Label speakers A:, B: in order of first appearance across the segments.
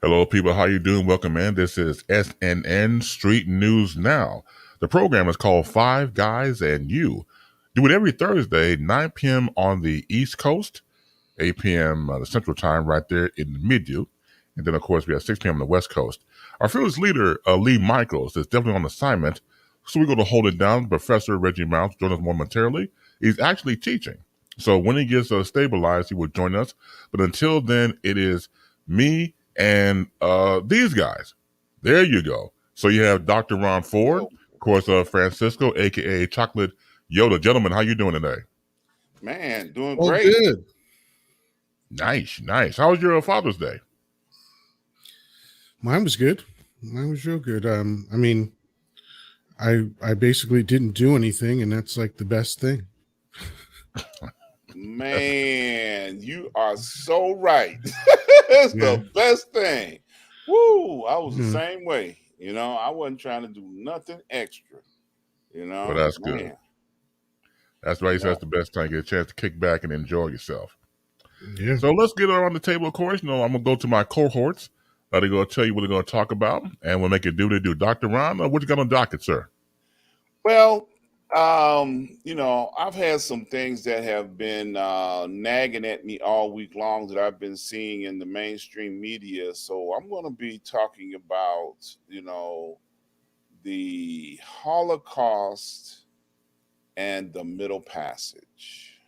A: Hello, people. How you doing? Welcome in. This is SNN Street News Now. The program is called Five Guys and You. Do it every Thursday, 9 p.m. on the East Coast, 8 p.m. The Central Time right there in the middle. And then, of course, we have 6 p.m. on the West Coast. Our fearless leader, Lee Michaels, is definitely on assignment. So we're going to hold it down. Professor Reggie Miles join us momentarily. He's actually teaching. So when he gets stabilized, he will join us. But until then, it is me and these guys. There you go. So you have Dr. Ron Ford, of course, Francisco, a.k.a. Chocolate Yoda. Gentlemen, how you doing today?
B: Man, doing
C: Oh,
B: great.
C: good.
A: Nice, nice. How was your Father's Day?
C: Mine was good. Mine was real good. I basically didn't do anything, and that's like the best thing.
B: Man, you are so right. It's the best thing. Woo! I was the same way. I wasn't trying to do nothing extra.
A: Well, that's good. That's why he says the best time. Get a chance to kick back and enjoy yourself.
C: Yeah.
A: So let's get on the table, of course. I'm going to go to my cohorts. They're going to tell you what they're going to talk about, and we'll make it do what they do. Dr. Ron, what you got on docket, sir?
B: Well, I've had some things that have been nagging at me all week long that I've been seeing in the mainstream media. So I'm going to be talking about, the Holocaust and the Middle Passage.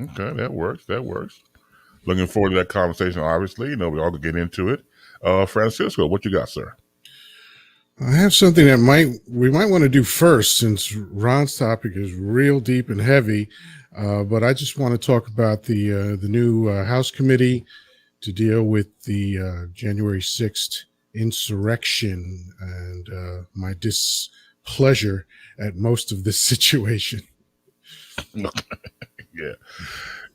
A: Okay, that works. That works. Looking forward to that conversation, obviously. We all can get into it. Francisco, what you got, sir?
C: I have something that we might want to do first, since Ron's topic is real deep and heavy. But I just want to talk about the new House committee to deal with the January 6th insurrection and my displeasure at most of this situation.
A: Yeah.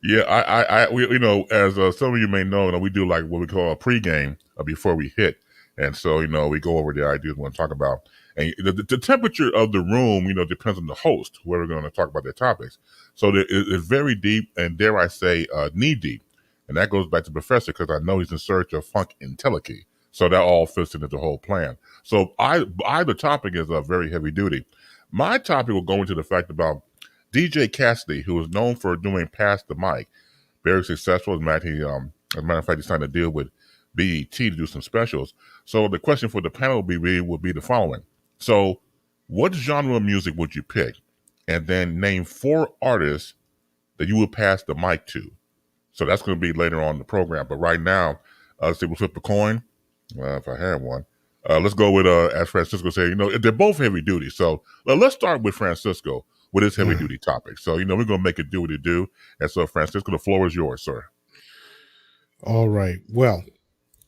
A: We, as some of you may know, we do like what we call a pregame before we hit. And so, we go over the ideas we want to talk about. And the temperature of the room, depends on the host, where we're going to talk about their topics. So it's very deep and, dare I say, knee deep. And that goes back to Professor, because I know he's in search of funk intelligence. So that all fits into the whole plan. So either topic is very heavy duty. My topic will go into the fact about DJ Cassidy, who is known for doing Pass the Mic, very successful. As a matter of fact, he signed a deal with BET to do some specials. So the question for the panel would be the following. So what genre of music would you pick? And then name 4 artists that you would pass the mic to. So that's going to be later on in the program. But right now, let's see, we'll flip a coin. If I have one. Let's go with, as Francisco said, they're both heavy duty. So let's start with Francisco with his heavy duty topic. So, we're going to make it do what it do. And so, Francisco, the floor is yours, sir.
C: All right. Well,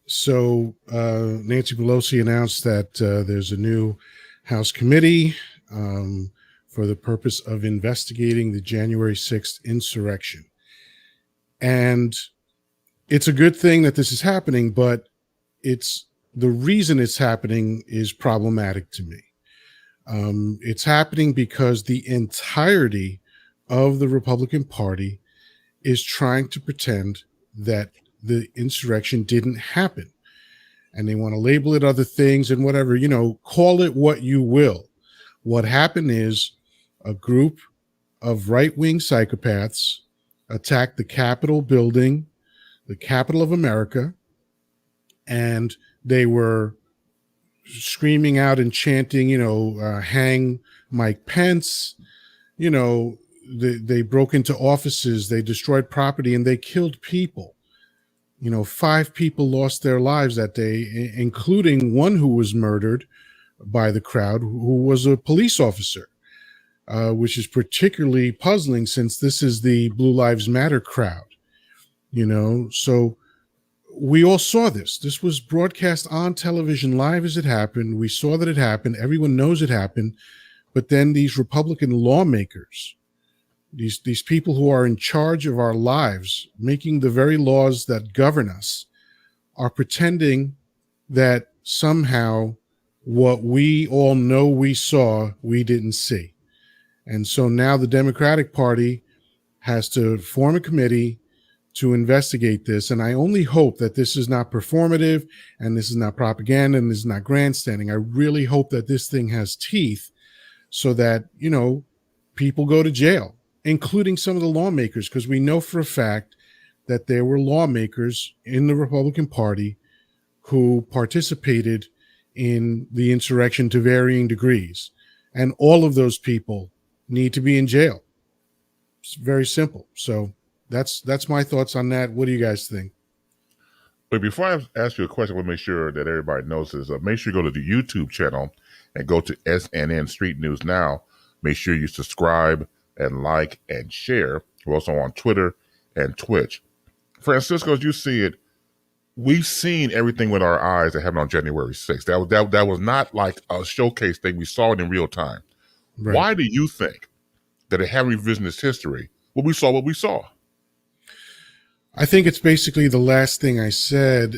C: so Nancy Pelosi announced that there's a new House committee for the purpose of investigating the January 6th insurrection. And it's a good thing that this is happening, but the reason it's happening is problematic to me. It's happening because the entirety of the Republican Party is trying to pretend that the insurrection didn't happen. And they want to label it other things and whatever, call it what you will. What happened is a group of right-wing psychopaths attacked the Capitol building, the capital of America, and they were screaming out and chanting, hang Mike Pence. They broke into offices, they destroyed property, and they killed people. 5 people lost their lives that day, including one who was murdered by the crowd, who was a police officer, which is particularly puzzling since this is the Blue Lives Matter crowd. So we all saw this. This was broadcast on television live as it happened. We saw that it happened. Everyone knows it happened. But then these Republican lawmakers, these people who are in charge of our lives, making the very laws that govern us, are pretending that somehow what we all know we saw, we didn't see. And so now the Democratic Party has to form a committee to investigate this. And I only hope that this is not performative and this is not propaganda and this is not grandstanding. I really hope that this thing has teeth so that, people go to jail, including some of the lawmakers, because we know for a fact that there were lawmakers in the Republican Party who participated in the insurrection to varying degrees. And all of those people need to be in jail. It's very simple. So that's my thoughts on that. What do you guys think?
A: But before I ask you a question, I want to make sure that everybody knows this. Make sure you go to the YouTube channel and go to SNN Street News Now. Make sure you subscribe and like and share. We're also on Twitter and Twitch. Francisco, as you see it, we've seen everything with our eyes that happened on January 6th. That was not like a showcase thing. We saw it in real time.
C: Right.
A: Why do you think that it had revisionist history? What we saw.
C: I think it's basically the last thing I said.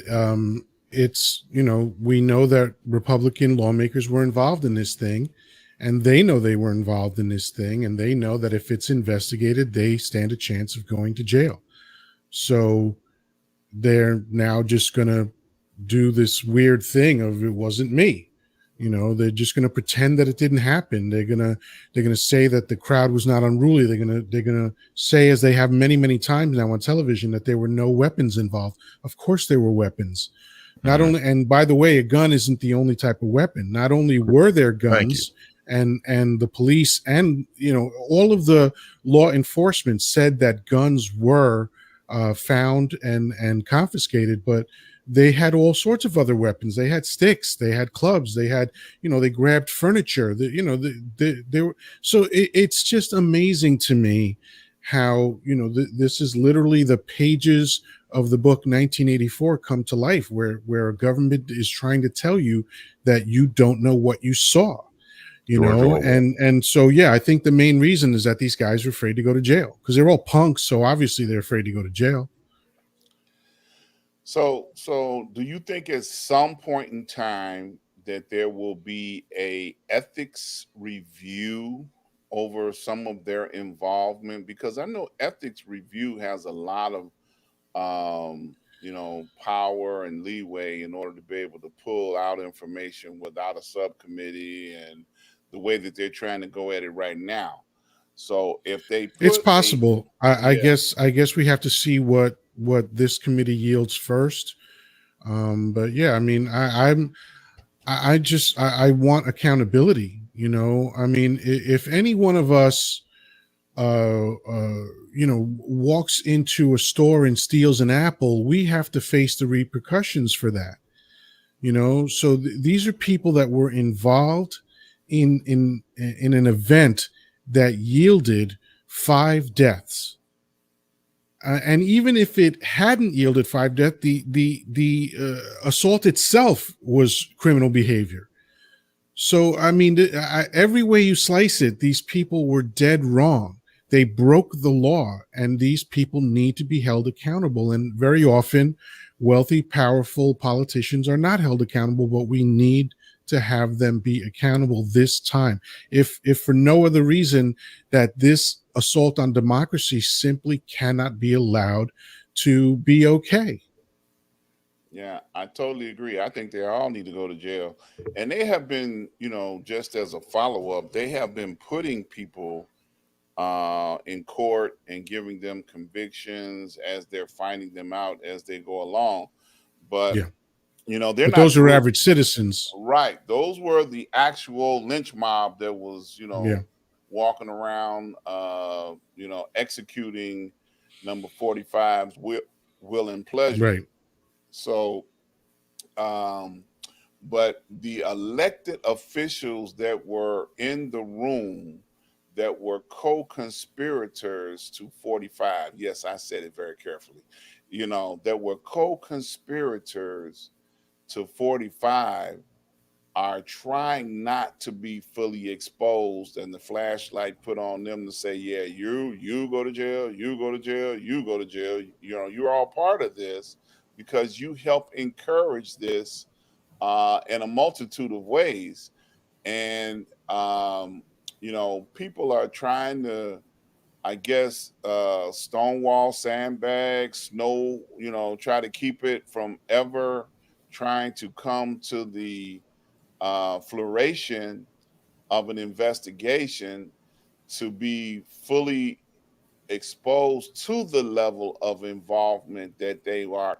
C: It's, we know that Republican lawmakers were involved in this thing, and they know they were involved in this thing, and they know that if it's investigated, they stand a chance of going to jail. So they're now just going to do this weird thing of it wasn't me. They're just going to pretend that it didn't happen. They're going to say that the crowd was not unruly. They're going to say, as they have many, many times now on television, that there were no weapons involved. Of course there were weapons. Not only, and by the way, a gun isn't the only type of weapon. Not only were there guns, and the police and all of the law enforcement said that guns were found and confiscated, but they had all sorts of other weapons. They had sticks, they had clubs, they had, they grabbed furniture. They were, so it's just amazing to me how, this is literally the pages of the book 1984 come to life, where a government is trying to tell you that you don't know what you saw. And so, yeah, I think the main reason is that these guys are afraid to go to jail because they're all punks. So obviously they're afraid to go to jail.
B: So do you think at some point in time that there will be a ethics review over some of their involvement? Because I know ethics review has a lot of power and leeway in order to be able to pull out information without a subcommittee and the way that they're trying to go at it right now. So if they
C: It's
B: put
C: possible. I guess we have to see what this committee yields first. But yeah, I mean, I want accountability. I mean, if any one of us, walks into a store and steals an apple, we have to face the repercussions for that. So these are people that were involved in an event that yielded 5 deaths. And even if it hadn't yielded 5 deaths, the assault itself was criminal behavior. So, I mean, every way you slice it, these people were dead wrong. They broke the law, and these people need to be held accountable. And very often, wealthy, powerful politicians are not held accountable, but we need to have them be accountable this time. If for no other reason that this assault on democracy simply cannot be allowed to be okay.
B: Yeah, I totally agree. I think they all need to go to jail. And they have been, just as a follow up, they have been putting people in court and giving them convictions as they're finding them out as they go along. But,
C: Yeah.
B: They're
C: But
B: not
C: those are
B: doing
C: average citizens.
B: right. Those were the actual lynch mob that was,
C: Yeah.
B: walking around, executing number 45's will and pleasure.
C: Right.
B: So, um, but the elected officials that were in the room that were co-conspirators to 45, yes, I said it very carefully, that were co-conspirators to 45 are trying not to be fully exposed and the flashlight put on them to say, yeah, you go to jail, you go to jail, you go to jail. You're all part of this because you help encourage this in a multitude of ways. And people are trying to I guess stonewall, sandbags, snow, try to keep it from ever trying to come to the flourishing of an investigation to be fully exposed to the level of involvement that they were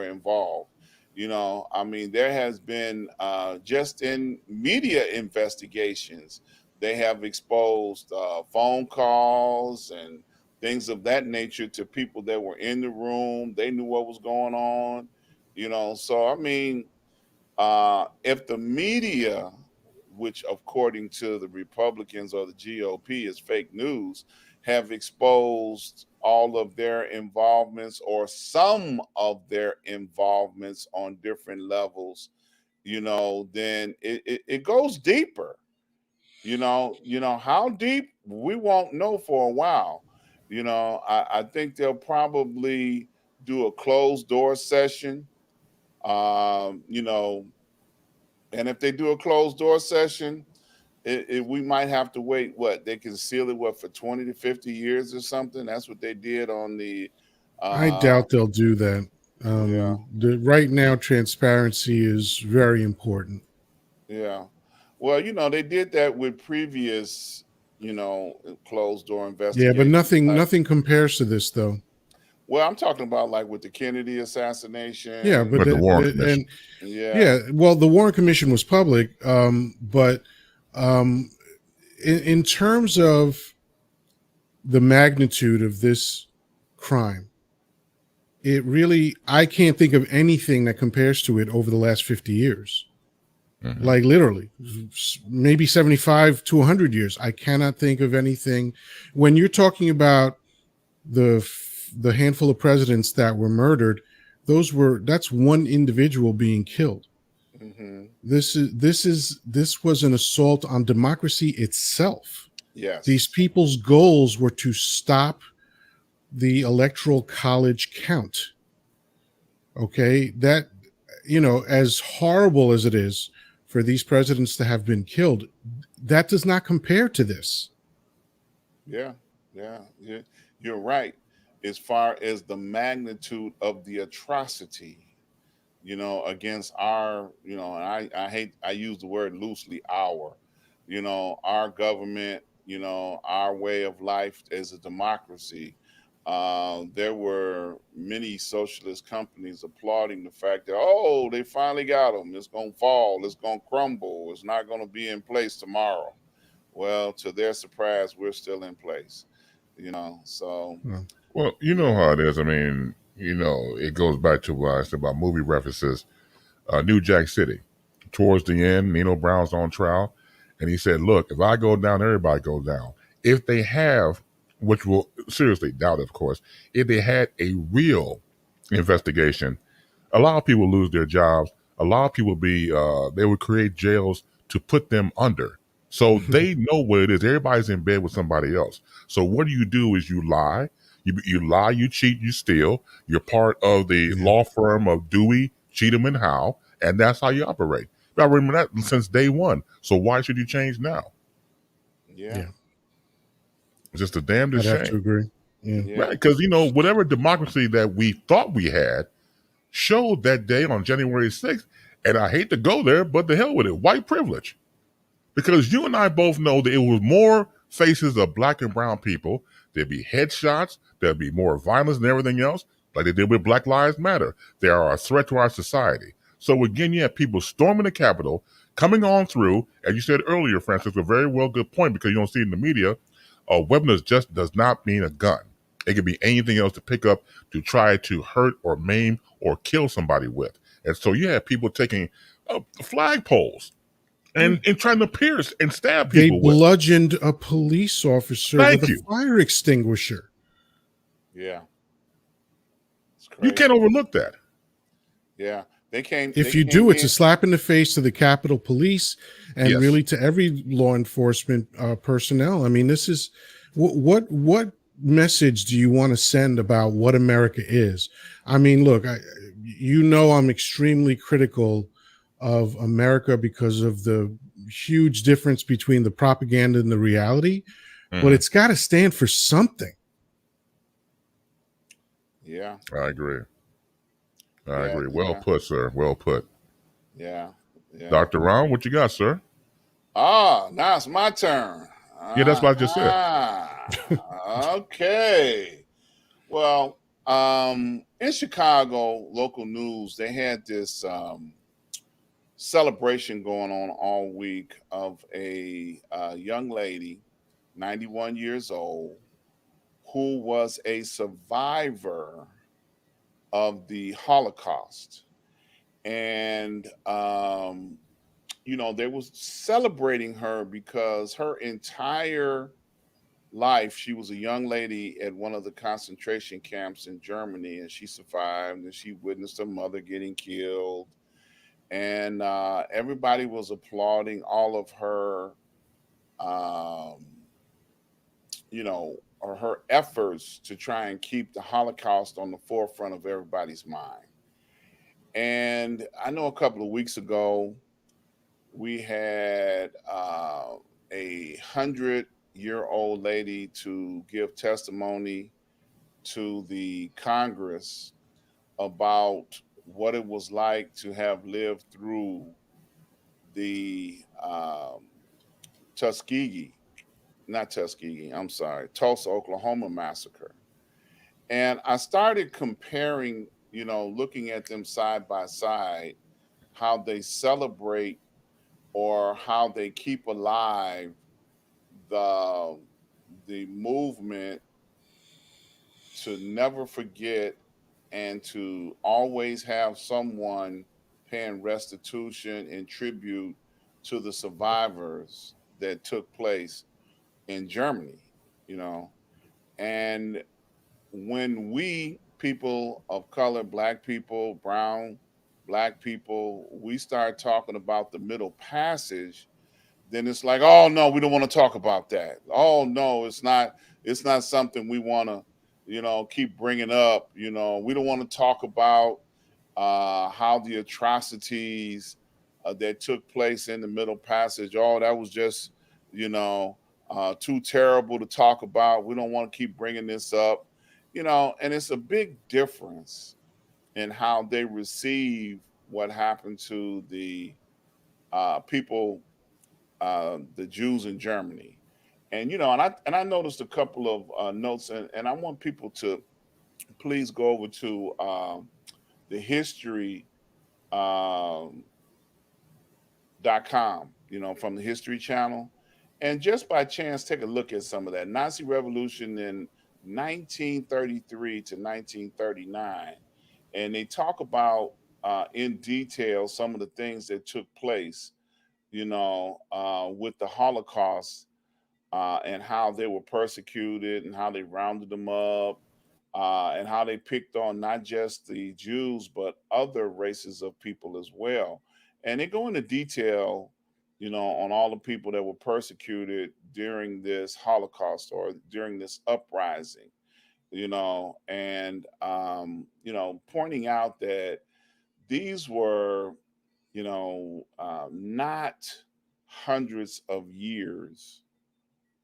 B: involved. I mean, there has been just in media investigations, they have exposed phone calls and things of that nature to people that were in the room. They knew what was going on. So I mean, if the media, which according to the Republicans or the GOP is fake news, have exposed all of their involvements or some of their involvements on different levels, then it goes deeper. How deep we won't know for a while. I think they'll probably do a closed door session. Um, you know, and if they do a closed door session, we might have to wait. What they can seal it for 20 to 50 years or something. That's what they did on the.
C: I
B: Uh,
C: doubt they'll do that.
B: yeah,
C: Right now, transparency is very important.
B: yeah. Well, they did that with previous, closed door
C: Yeah, but
B: investigations.
C: nothing compares to this, though.
B: Well, I'm talking about like with the Kennedy
C: Yeah,
B: assassination.
C: but
A: But the Warren Commission.
C: and
B: Yeah.
C: yeah, well, the Warren Commission was public, but um, in terms of the magnitude of this crime, it really, I can't think of anything that compares to it over the last 50 years.
A: Mm-hmm.
C: Like literally, maybe 75 to 100 years. I cannot think of anything. When you're talking about the handful of presidents that were murdered, that's one individual being killed.
B: Mm-hmm.
C: This was an assault on democracy itself. These
B: Yes.
C: people's goals were to stop the electoral college count. Okay, that, as horrible as it is for these presidents to have been killed, that does not compare to this.
B: Yeah. Yeah. Yeah. You're right. As far as the magnitude of the atrocity, against our, and I hate, I use the word loosely, our government, our way of life as a democracy. There were many socialist companies applauding the fact that, oh, they finally got them. It's going to fall. It's going to crumble. It's not going to be in place tomorrow. Well, to their surprise, we're still in place, so.
A: Well, you know how it is. I mean, it goes back to what I said about movie references. New Jack City. Towards the end, Nino Brown's on trial, and he said, "Look, if I go down, everybody goes down. If they have, which will seriously doubt, of course, if they had a real investigation, a lot of people lose their jobs. A lot of people they would create jails to put them under. So they know what it is. Everybody's in bed with somebody else. So what you do is you lie. You lie, you cheat, you steal. You're part of the
C: Yeah.
A: law firm of Dewey, Cheatham, and Howe, and that's how you operate. I remember that since day one. So why should you change now?
B: Yeah.
C: Yeah,
A: It's just a damnedest
C: I'd have to
A: shame.
C: agree. Yeah.
B: Yeah.
A: Because, whatever democracy that we thought we had showed that day on January 6th, and I hate to go there, but the hell with it, white privilege. Because you and I both know that it was more faces of black and brown people. There'd be headshots. There'd be more violence and everything else, like they did with Black Lives Matter. They are a threat to our society. So again, you have people storming the Capitol, coming on through, as you said earlier, Francis, a very well good point, because you don't see it in the media. A weapon just does not mean a gun. It could be anything else to pick up to try to hurt or maim or kill somebody with. And so you have people taking flagpoles and trying to pierce and stab
C: They
A: people with.
C: bludgeoned a police officer
A: Thank
C: with a
A: you.
C: fire extinguisher.
B: Yeah. It's
A: You
B: crazy.
A: can't overlook that.
B: Yeah. They came.
C: If
B: They
C: you do,
B: came
C: it's a
B: in.
C: slap in the face to the Capitol Police and
A: Yes.
C: really to every law enforcement personnel. I mean, this is what message do you want to send about what America is? I mean, look, I'm extremely critical of America because of the huge difference between the propaganda and the reality. but
A: Hmm.
C: it's got to stand for something.
B: Yeah,
A: I agree. I
B: yeah,
A: agree. Well
B: yeah,
A: put, sir. Well put.
B: yeah, yeah.
A: Dr. Ron, what you got, sir?
B: Ah, now it's my turn.
A: Yeah, that's what I just said.
B: Okay. Well, in Chicago, local news, they had this celebration going on all week of a young lady, 91 years old, who was a survivor of the Holocaust. And, they was celebrating her because her entire life, she was a young lady at one of the concentration camps in Germany, and she survived, and she witnessed her mother getting killed. And everybody was applauding all of her, um, or her efforts to try and keep the Holocaust on the forefront of everybody's mind. And I know a couple of weeks ago, we had a 100-year-old lady to give testimony to the Congress about what it was like to have lived through the Tuskegee, not Tuskegee, I'm sorry, Tulsa, Oklahoma massacre. And I started comparing, looking at them side by side, how they celebrate or how they keep alive the the movement to never forget and to always have someone paying restitution and tribute to the survivors that took place in Germany, you know. And when we, people of color, black people, brown, black people, we start talking about the Middle Passage, then it's like, oh no, we don't want to talk about that. Oh no, it's not something we want to, keep bringing up. We don't want to talk about how the atrocities that took place in the Middle Passage. Oh, that was just, you know, too terrible to talk about. We don't want to keep bringing this up. And it's a big difference in how they receive what happened to the people, the Jews in Germany. And I noticed a couple of notes, and I want people to please go over to the history um, .com, from the History Channel, and just by chance take a look at some of that Nazi Revolution in 1933 to 1939, and they talk about in detail some of the things that took place, with the Holocaust, and how they were persecuted and how they rounded them up, and how they picked on not just the Jews but other races of people as well. And they go into detail, on all the people that were persecuted during this Holocaust or during this uprising, and pointing out that these were, not hundreds of years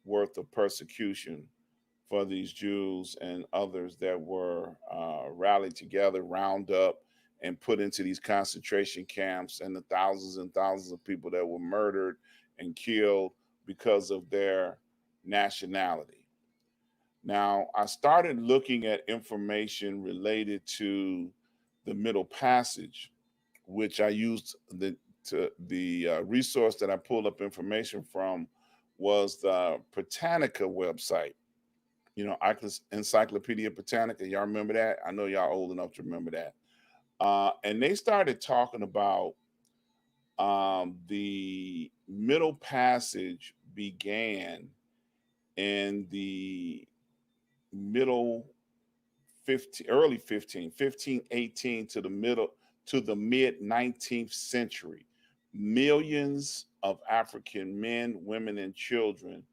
B: worth of persecution for these Jews and others that were rallied together, round up, and put into these concentration camps, and the thousands and thousands of people that were murdered and killed because of their nationality. Now, I started looking at information related to the Middle Passage, which I used the resource that I pulled up information from was the Britannica website. Encyclopedia Britannica. Y'all remember that? I know y'all old enough to remember that. And they started talking about the Middle Passage began in the middle 15, early 1518 to the mid 19th century. Millions of African men, women, and children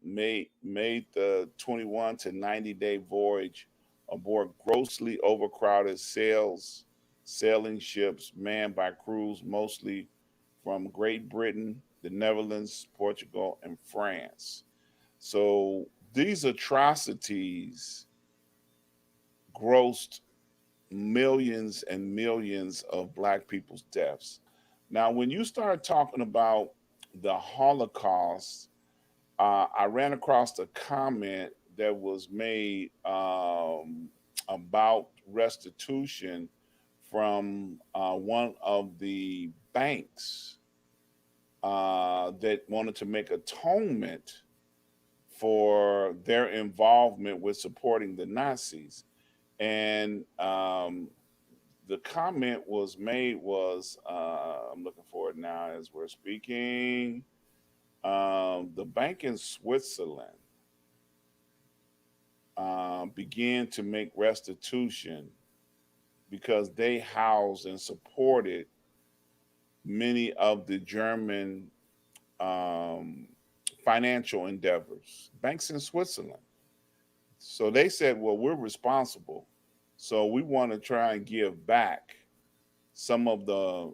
B: made the 21 to 90-day voyage aboard grossly overcrowded sailing ships manned by crews mostly from Great Britain. the Netherlands, Portugal, and France. So these atrocities grossed millions and millions of Black people's deaths. Now, when you start talking about the Holocaust, I ran across a comment that was made about restitution from one of the banks that wanted to make atonement for their involvement with supporting the Nazis. And the comment was made was I'm looking for it now as we're speaking. The bank in Switzerland began to make restitution because they housed and supported many of the German um, financial endeavors, banks in Switzerland. So they said, well, we're responsible. So we want to try and give back some of the,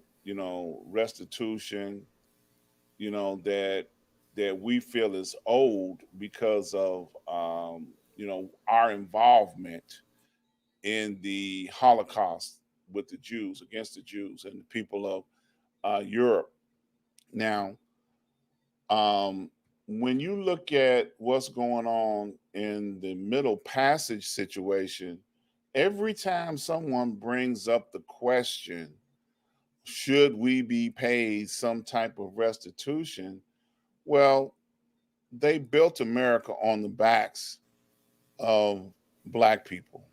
B: restitution, that we feel is owed because of, our involvement in the Holocaust with the Jews, against the Jews and the people of Europe. Now, um, when you look at what's going on in the Middle Passage situation, every time someone brings up the question, should we be paid some type of restitution? Well, they built America on the backs of Black people.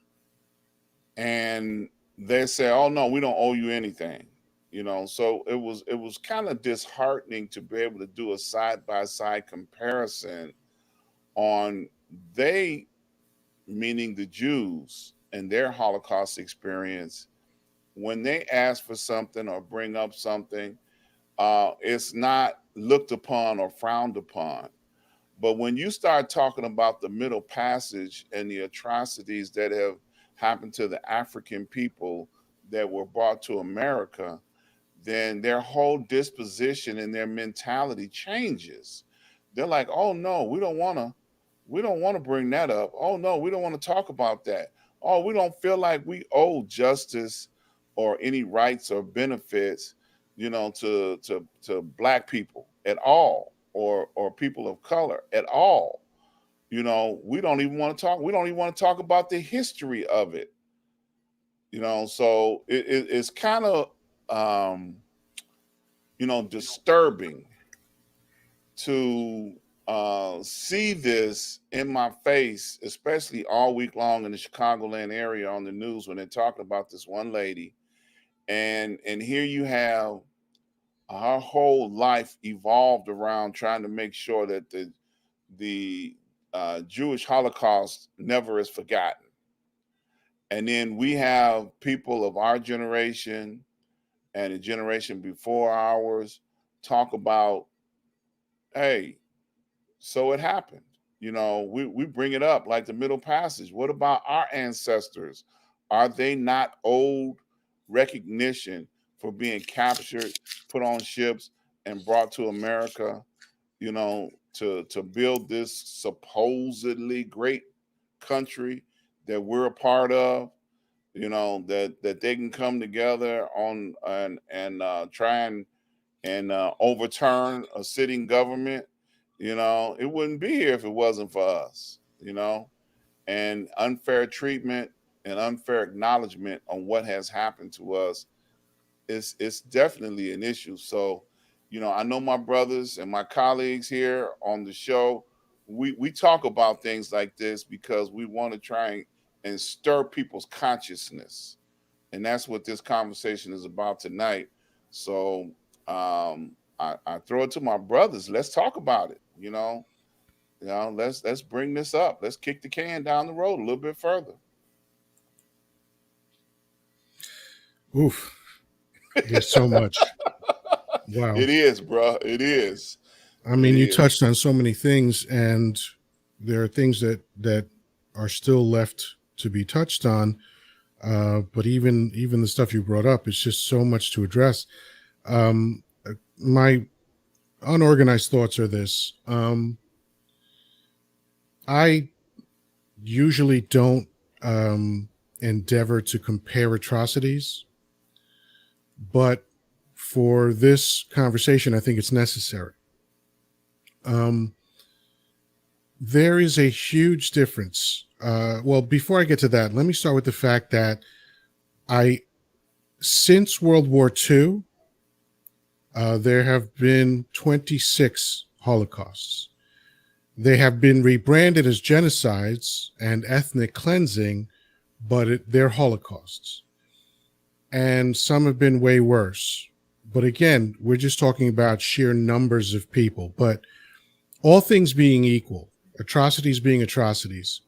B: And they say, oh no, we don't owe you anything. So it was kind of disheartening to be able to do a side by side comparison on they, meaning the Jews and their Holocaust experience. When they ask for something or bring up something, it's not looked upon or frowned upon. But when you start talking about the Middle Passage and the atrocities that have happened to the African people that were brought to America, then their whole disposition and their mentality changes. They're like, "Oh no, we don't want to bring that up. Oh no, we don't want to talk about that. Oh, we don't feel like we owe justice or any rights or benefits, to Black people at all, or people of color at all. We don't even want to talk. We don't even want to talk about the history of it. So it's kind of um, disturbing to see this in my face, especially all week long in the Chicagoland area on the news when they're talking about this one lady, and here you have her whole life evolved around trying to make sure that the Jewish Holocaust never is forgotten. And then we have people of our generation and the generation before ours talk about, hey, so it happened. We bring it up like the Middle Passage. What about our ancestors? Are they not owed recognition for being captured, put on ships, and brought to America, to build this supposedly great country that we're a part of? That they can come together on and try and overturn a sitting government. It wouldn't be here if it wasn't for us. And unfair treatment and unfair acknowledgement on what has happened to us is it's definitely an issue. So, I know my brothers and my colleagues here on the show, we talk about things like this because we want to try and stir people's consciousness. And that's what this conversation is about tonight. So I throw it to my brothers. Let's talk about it. Let's bring this up. Let's kick the can down the road a little bit further.
C: Oof. There's so much. Wow.
B: It is, bro. It is.
C: I
B: It
C: mean, you
B: is.
C: touched on so many things, and there are things that are still left to be touched on. But even the stuff you brought up, it's just so much to address. My unorganized thoughts are this. I usually don't endeavor to compare atrocities, but for this conversation, I think it's necessary. There is a huge difference. Well, before I get to that, let me start with the fact that since World War II, there have been 26 Holocausts. They have been rebranded as genocides and ethnic cleansing, but they're Holocausts. And some have been way worse. But again, we're just talking about sheer numbers of people. But all things being equal, atrocities being atrocities,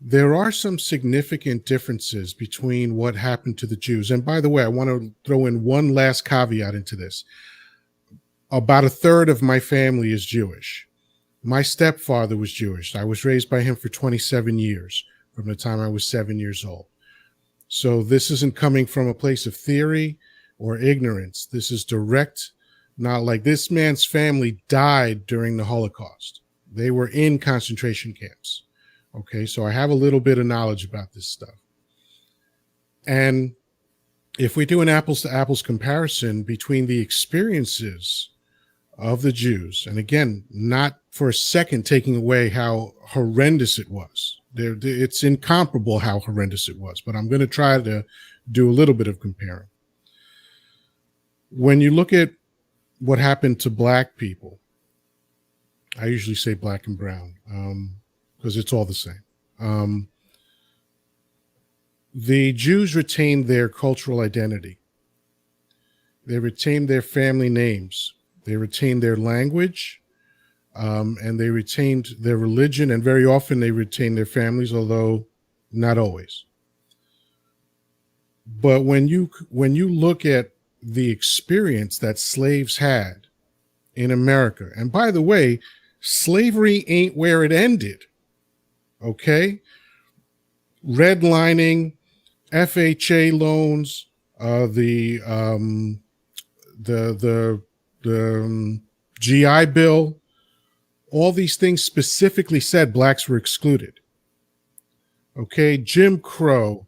C: there are some significant differences between what happened to the Jews. And by the way, I want to throw in one last caveat into this. About a third of my family is Jewish. My stepfather was Jewish. I was raised by him for 27 years, from the time I was 7 years old. So this isn't coming from a place of theory or ignorance. This is direct, not like this man's family died during the Holocaust. They were in concentration camps. Okay, so I have a little bit of knowledge about this stuff. And if we do an apples to apples comparison between the experiences of the Jews, and again, not for a second taking away how horrendous it was. It's incomparable how horrendous it was, but I'm going to try to do a little bit of comparing. When you look at what happened to Black people, I usually say black and brown because it's all the same. The Jews retained their cultural identity. They retained their family names. They retained their language, and they retained their religion, and very often they retained their families, although not always. But when you look at the experience that slaves had in America, and by the way, slavery ain't where it ended, okay? Redlining, FHA loans, the GI Bill, all these things specifically said blacks were excluded. Okay, Jim Crow.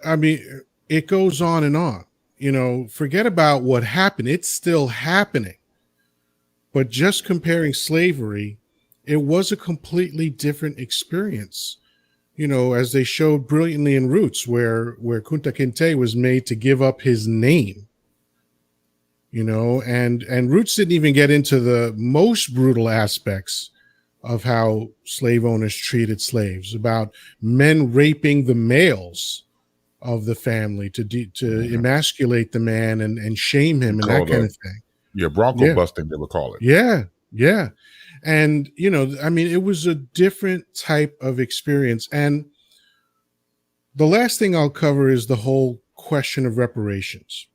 C: I mean, it goes on and on. You know, forget about what happened. It's still happening. But just comparing slavery, it was a completely different experience. You know, as they showed brilliantly in Roots, where Kunta Kinte was made to give up his name. You know, and Roots didn't even get into the most brutal aspects of how slave owners treated slaves, about men raping the males of the family to emasculate the man and shame him and that kind of thing.
A: Yeah, Bronco busting, they would call it.
C: Yeah. And, you know, I mean, it was a different type of experience. And the last thing I'll cover is the whole question of reparations.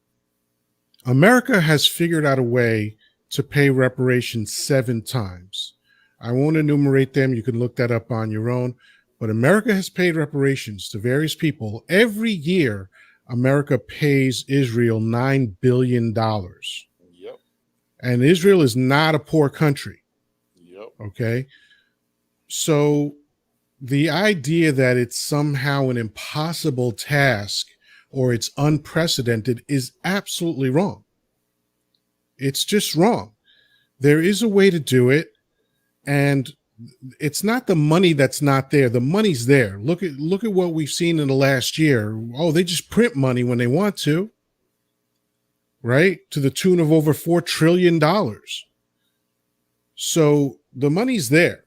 C: America has figured out a way to pay reparations 7 times. I won't enumerate them. You can look that up on your own. But America has paid reparations to various people. Every year, America pays Israel $9 billion.
B: Yep.
C: And Israel is not a poor country.
B: Yep.
C: Okay. So the idea that it's somehow an impossible task or it's unprecedented is absolutely wrong. It's just wrong. There is a way to do it, and it's not the money that's not there. The money's there. Look at what we've seen in the last year. Oh, they just print money when they want to, right? To the tune of over $4 trillion. So the money's there.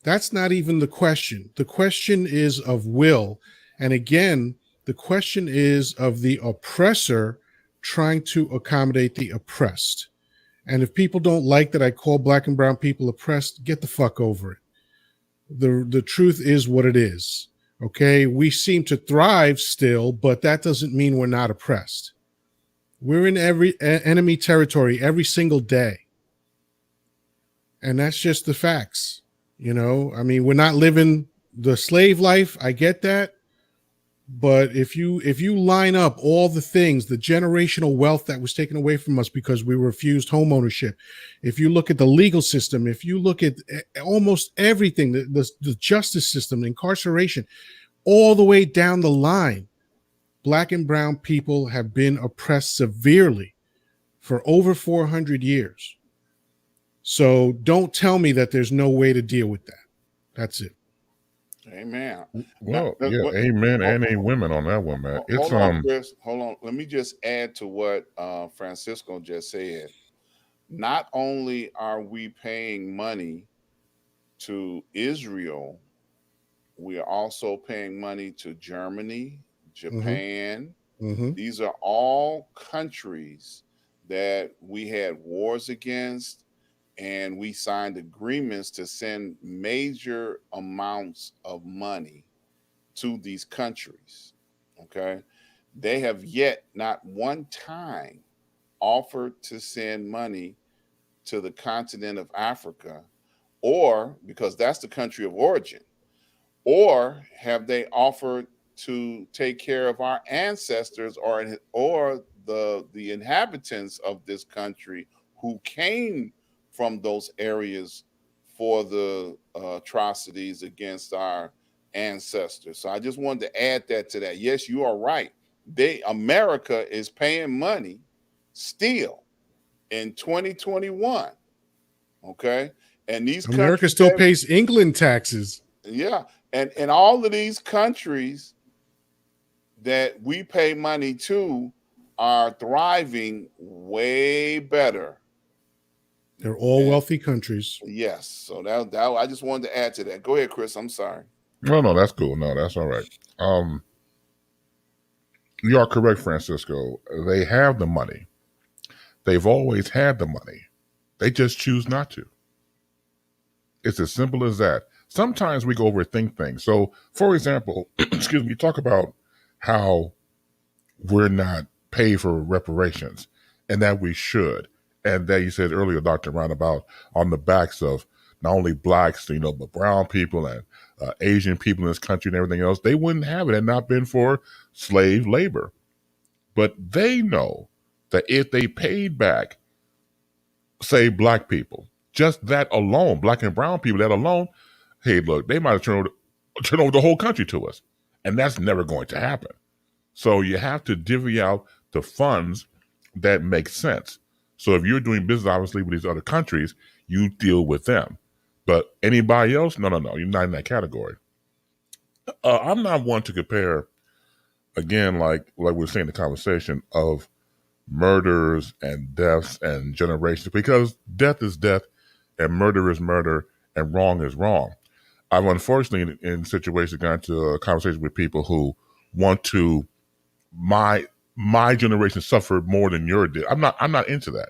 C: That's not even the question. The question is of will. And again, the question is of the oppressor trying to accommodate the oppressed. And if people don't like that I call black and brown people oppressed, get the fuck over it. The truth is what it is. Okay, we seem to thrive still, but that doesn't mean we're not oppressed. We're in every enemy territory every single day. And that's just the facts. You know, I mean, we're not living the slave life. I get that. But if you line up all the things, the generational wealth that was taken away from us because we refused home ownership, if you look at the legal system, if you look at almost everything, the justice system, incarceration, all the way down the line, Black and brown people have been oppressed severely for over 400 years. So don't tell me that there's no way to deal with that. That's it.
B: Amen.
A: Well, yeah, amen and a women on that one, man. It's
B: Hold on, Chris. Hold on. Let me just add to what Francisco just said. Not only are we paying money to Israel, we are also paying money to Germany, Japan.
C: Mm-hmm.
B: These are all countries that we had wars against, and we signed agreements to send major amounts of money to these countries. Okay. They have yet not one time offered to send money to the continent of Africa, or because that's the country of origin, or have they offered to take care of our ancestors or the inhabitants of this country who came from those areas for the atrocities against our ancestors. So I just wanted to add that to that. Yes, you are right. America is paying money still in 2021. Okay. And these
C: America
B: countries
C: still pays England taxes.
B: yeah. And all of these countries that we pay money to are thriving way better.
C: They're all wealthy countries.
B: Yes. So that I just wanted to add to that. Go ahead, Chris. I'm sorry.
A: no, that's cool. No, that's all right. You are correct, Francisco. They have the money. They've always had the money. They just choose not to. It's as simple as that. Sometimes we go overthink things. So, for example, excuse me, you talk about how we're not paid for reparations and that we should. And that you said earlier, Dr. Ron, about on the backs of not only blacks, but brown people and Asian people in this country and everything else, they wouldn't have it had not been for slave labor. But they know that if they paid back, say, black people, just that alone, black and brown people, that alone, hey, look, they might have turned over the whole country to us. And that's never going to happen. So you have to divvy out the funds that make sense. So if you're doing business, obviously, with these other countries, you deal with them. But anybody else, no, you're not in that category. I'm not one to compare, again, like we were saying in the conversation, of murders and deaths and generations, because death is death and murder is murder and wrong is wrong. I've unfortunately in situations gotten into a conversation with people who want to my generation suffered more than your did. I'm not into that.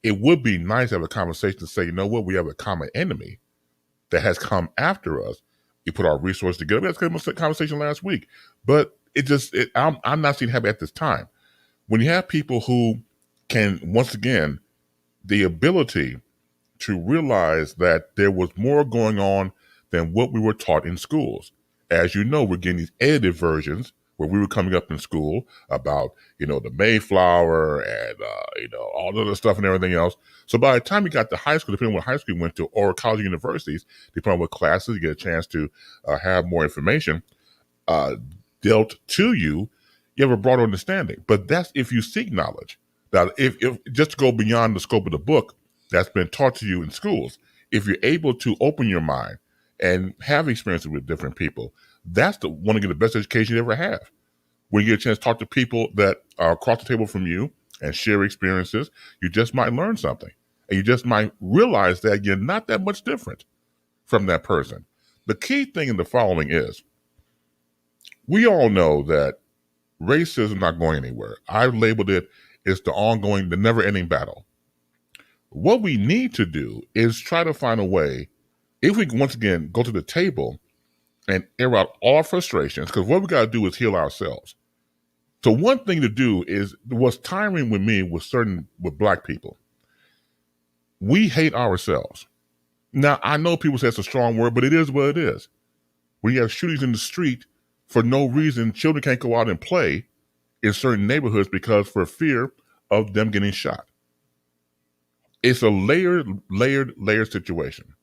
A: It would be nice to have a conversation to say, you know what, we have a common enemy that has come after us. We put our resources together. We had a conversation last week, but I'm not seeing happen at this time. When you have people who can, once again, the ability to realize that there was more going on than what we were taught in schools. As you know, we're getting these edited versions where we were coming up in school about, the Mayflower and, all the other stuff and everything else. So by the time you got to high school, depending on what high school you went to, or college universities, depending on what classes, you get a chance to have more information dealt to you, you have a broader understanding. But that's if you seek knowledge. Now, if just to go beyond the scope of the book that's been taught to you in schools, if you're able to open your mind and have experiences with different people, that's one of the best education you ever have. When you get a chance to talk to people that are across the table from you and share experiences, you just might learn something. And you just might realize that you're not that much different from that person. The key thing in the following is, we all know that racism is not going anywhere. I've labeled it as the never-ending battle. What we need to do is try to find a way, if we can once again go to the table and air out all frustrations, because what we got to do is heal ourselves. So one thing to do is, what's tiring with me with black people, we hate ourselves. Now, I know people say it's a strong word, but it is what it is. When you have shootings in the street, For no reason, children can't go out and play in certain neighborhoods because for fear of them getting shot. It's a layered situation.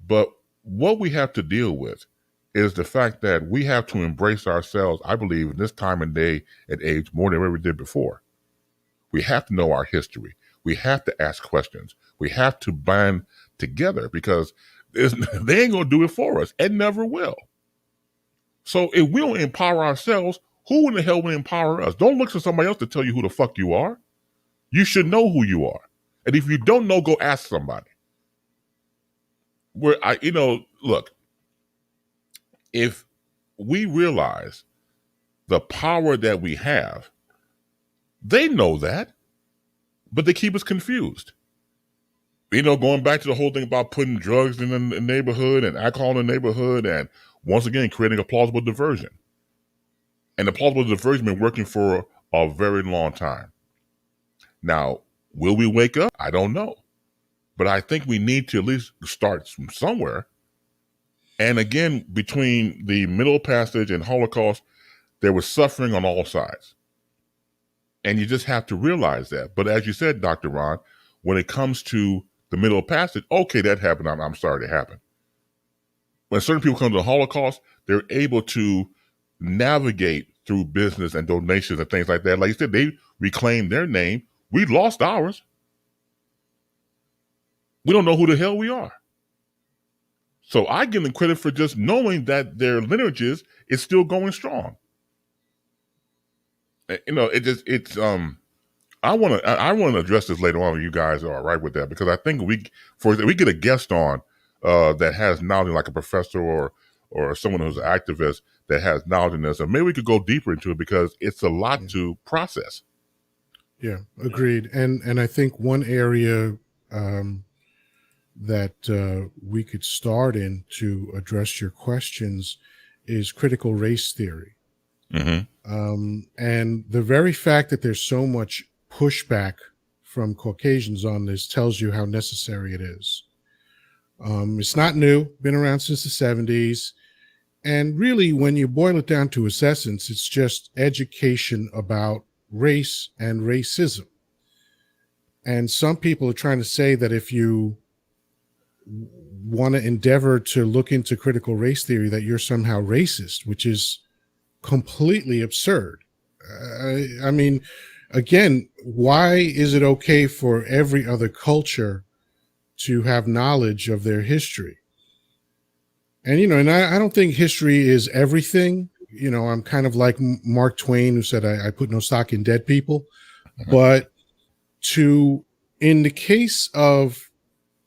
A: But what we have to deal with is the fact that we have to embrace ourselves, I believe, in this time and day and age more than we ever did before. We have to know our history. We have to ask questions. We have to band together because they ain't going to do it for us and never will. So if we don't empower ourselves, who in the hell will empower us? Don't look to somebody else to tell you who the fuck you are. You should know who you are. And if you don't know, go ask somebody. Look, if we realize the power that we have, they know that, but they keep us confused. Going back to the whole thing about putting drugs in the neighborhood and alcohol in the neighborhood and once again creating a plausible diversion. And the plausible diversion has been working for a very long time. Now, will we wake up? I don't know. But I think we need to at least start from somewhere. And again, between the Middle Passage and Holocaust, there was suffering on all sides. And you just have to realize that. But as you said, Dr. Ron, when it comes to the Middle Passage, okay, that happened. I'm sorry that happened. When certain people come to the Holocaust, they're able to navigate through business and donations and things like that. Like you said, they reclaimed their name. We lost ours. We don't know who the hell we are. So I give them credit for just knowing that their lineages is still going strong. I want to address this later on. If you guys are all right with that, because I think we get a guest on that has knowledge, like a professor or someone who's an activist that has knowledge in this, and maybe we could go deeper into it because it's a lot to process.
C: Yeah, agreed. And I think one area that we could start in to address your questions is critical race theory.
A: Mm-hmm.
C: And the very fact that there's so much pushback from Caucasians on this tells you how necessary it is. It's not new, been around since the 70s. And really, when you boil it down to its essence, it's just education about race and racism. And some people are trying to say that if you want to endeavor to look into critical race theory, that you're somehow racist, which is completely absurd. I mean, again, why is it okay for every other culture to have knowledge of their history? And I don't think history is everything. I'm kind of like Mark Twain, who said, I put no stock in dead people. Mm-hmm. But in the case of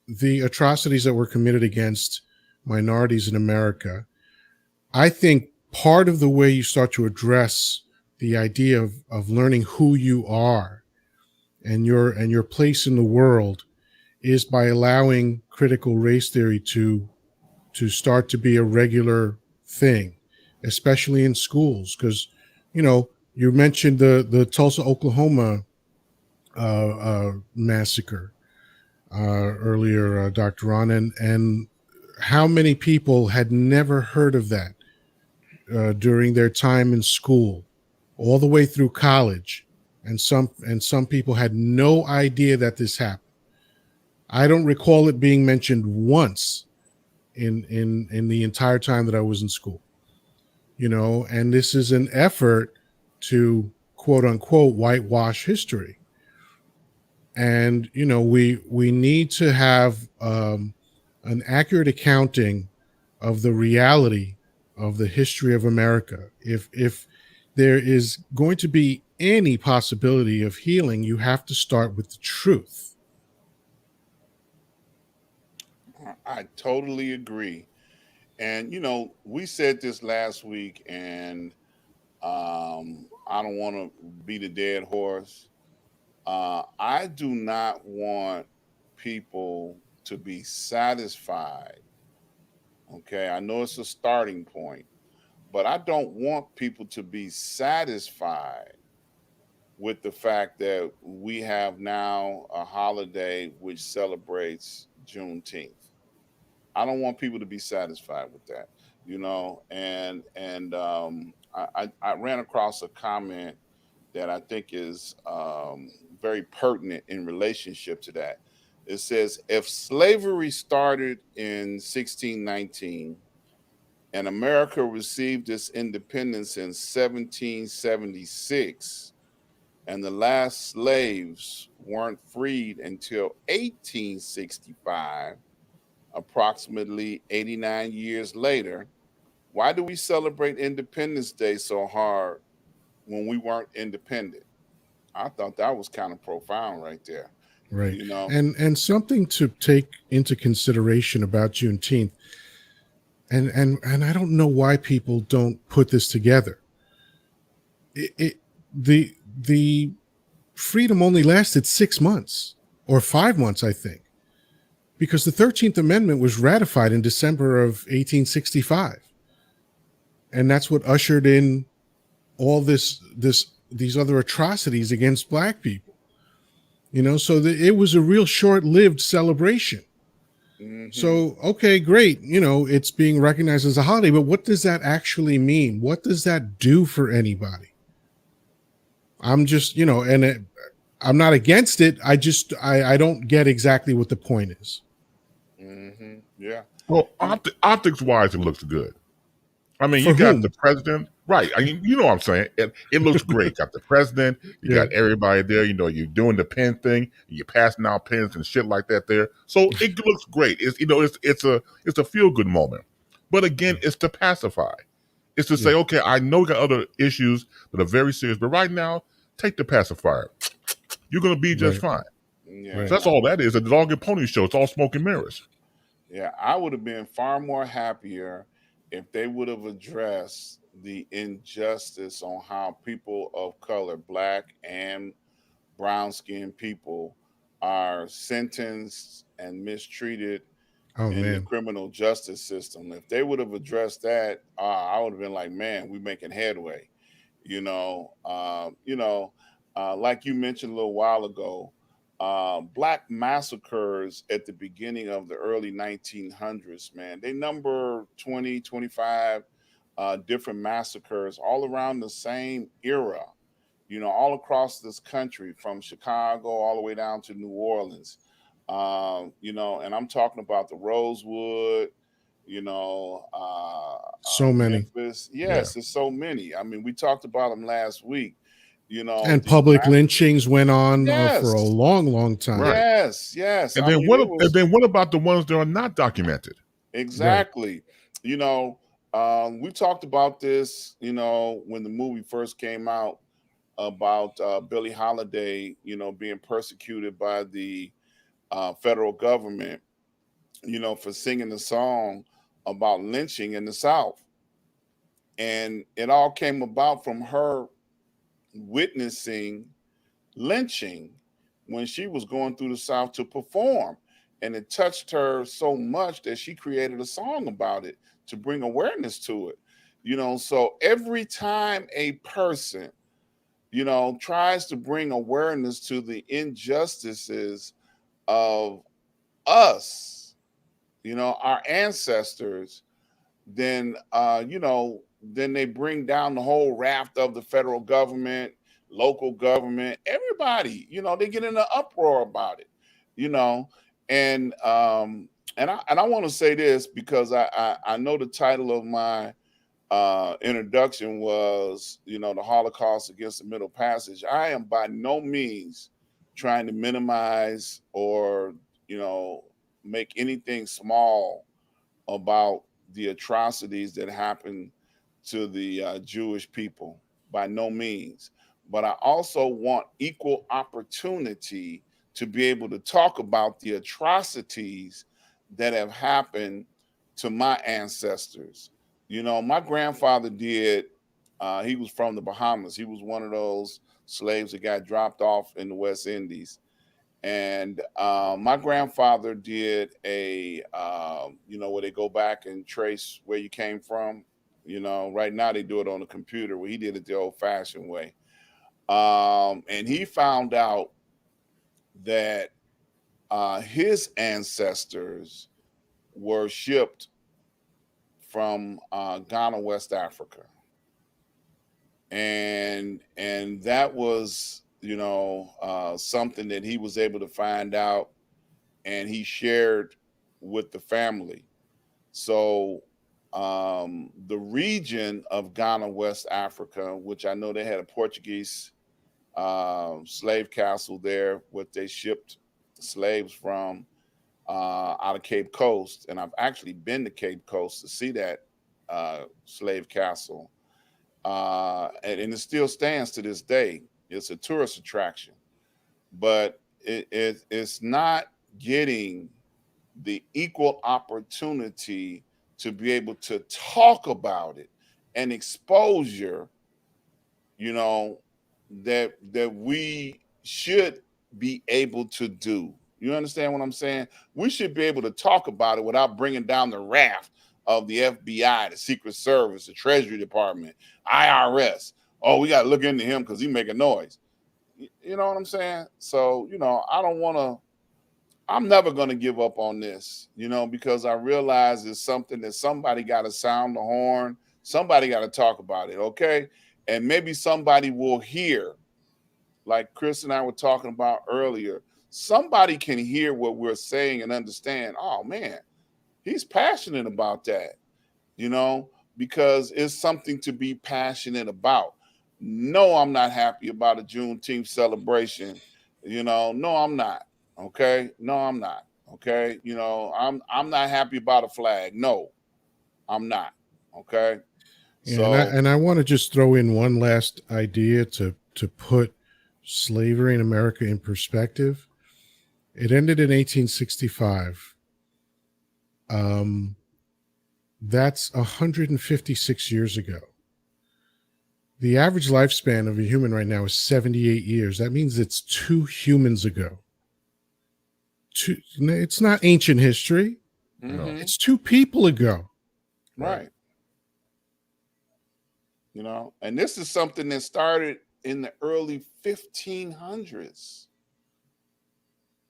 C: the atrocities that were committed against minorities in America, I think part of the way you start to address the idea of learning who you are and your place in the world is by allowing critical race theory to start to be a regular thing, especially in schools. Because, you mentioned the Tulsa, Oklahoma massacre earlier, Dr. Ron, and how many people had never heard of that during their time in school, all the way through college, and some people had no idea that this happened. I don't recall it being mentioned once in the entire time that I was in school. And this is an effort to quote unquote whitewash history. And we need to have an accurate accounting of the reality of the history of America. If there is going to be any possibility of healing, you have to start with the truth.
B: I totally agree. And we said this last week, and I don't want to beat a dead horse. I do not want people to be satisfied. Okay, I know it's a starting point, but I don't want people to be satisfied with the fact that we have now a holiday which celebrates Juneteenth. I don't want people to be satisfied with that. I ran across a comment that I think is very pertinent in relationship to that. It says, if slavery started in 1619 and America received its independence in 1776, and the last slaves weren't freed until 1865, approximately 89 years later, why do we celebrate Independence Day so hard when we weren't independent? I thought that was kind of profound right there.
C: Right.
B: You know.
C: And something to take into consideration about Juneteenth, and I don't know why people don't put this together. The freedom only lasted 6 months or 5 months, I think, because the 13th Amendment was ratified in December of 1865. And that's what ushered in all these other atrocities against black people. So it was a real short-lived celebration.
B: Hmm.
C: So, okay, great. It's being recognized as a holiday, but what does that actually mean? What does that do for anybody? I'm just, I'm not against it. I don't get exactly what the point is.
B: Hmm. Yeah.
A: Well,
B: You,
A: optics wise, it looks good. I mean, you
C: For
A: got the
C: whom?
A: president, right? I mean, you know what I'm saying. It looks great. Got the president. You
C: Yeah.
A: got everybody there. You're doing the pen thing. You're passing out pens and shit like that there. So it looks great. It's a feel good moment. But again, it's to pacify. It's to
C: Yeah.
A: say, okay, I know we got other issues that are very serious, but right now, take the pacifier. You're going to be just
C: Right.
A: fine.
B: yeah.
A: So
C: Right.
A: that's all that is. A dog and pony show. It's all smoke and mirrors.
B: Yeah. I would have been far more happier if they would have addressed the injustice on how people of color, black and brown skinned people, are sentenced and mistreated
C: Oh
B: in the
C: man.
B: criminal justice system. If they would have addressed that, I would have been like, man, we're making headway. You know, like you mentioned a little while ago, black massacres at the beginning of the early 1900s, man, they number 20, 25 different massacres all around the same era, all across this country, from Chicago all the way down to New Orleans. And I'm talking about the Rosewood,
C: So many.
B: Memphis.
A: Yeah.
B: Yes, there's so many. I mean, we talked about them last week.
C: And
B: These
C: public lynchings went on for a
B: Yes,
C: long, long time.
A: Right.
B: yes.
A: And
B: I
A: then
B: mean, it
A: and
B: was
A: then what about the ones that are not documented?
C: Right.
B: exactly. You know, we talked about this. When the movie first came out, about Billie Holiday, being persecuted by the federal government, for singing a song about lynching in the South. And it all came about from her witnessing lynching when she was going through the South to perform. And it touched her so much that she created a song about it to bring awareness to it. So every time a person, tries to bring awareness to the injustices of us, our ancestors, then they bring down the whole raft of the federal government, local government, everybody. They get in an uproar about it. You know, and I want to say this because I know the title of my introduction was, the Holocaust against the Middle Passage. I am by no means trying to minimize or, you know, make anything small about the atrocities that happened to the Jewish people, by no means. But I also want equal opportunity to be able to talk about the atrocities that have happened to my ancestors. My grandfather did, he was from the Bahamas. He was one of those slaves that got dropped off in the West Indies. And my grandfather did where they go back and trace where you came from. Right now they do it on the computer. Where he did it the old-fashioned way. And he found out that his ancestors were shipped from Ghana, West Africa, and that was, you know, something that he was able to find out, and he shared with the family. So the region of Ghana, West Africa, which I know they had a Portuguese slave castle there, what they shipped slaves from out of Cape Coast, and I've actually been to Cape Coast to see that slave castle, and it still stands to this day. It's a tourist attraction, but it's not getting the equal opportunity to be able to talk about it and exposure, you know, that we should be able to do. You understand what I'm saying? We should be able to talk about it without bringing down the wrath of the FBI, the Secret Service, the Treasury Department, IRS. Oh, we got to look into him because he making noise. You know what I'm saying? So, you know, I'm never going to give up on this, you know, because I realize it's something that somebody got to sound the horn. Somebody got to talk about it. Okay. And maybe somebody will hear, like Chris and I were talking about earlier. Somebody can hear what we're saying and understand. Oh, man, he's passionate about that, you know, because it's something to be passionate about. No, I'm not happy about a Juneteenth celebration. You know, no, I'm not. Okay. No, I'm not. Okay. You know, I'm not happy about a flag. No, I'm not. Okay.
C: Yeah,
B: So
C: and I want to just throw in one last idea to put slavery in America in perspective. It ended in 1865. That's 156 years ago. The average lifespan of a human right now is 78 years. That means it's 2 humans ago. It's not ancient history.
B: mhm,
C: It's 2 people ago.
B: right. You know, and this is something that started in the early 1500s.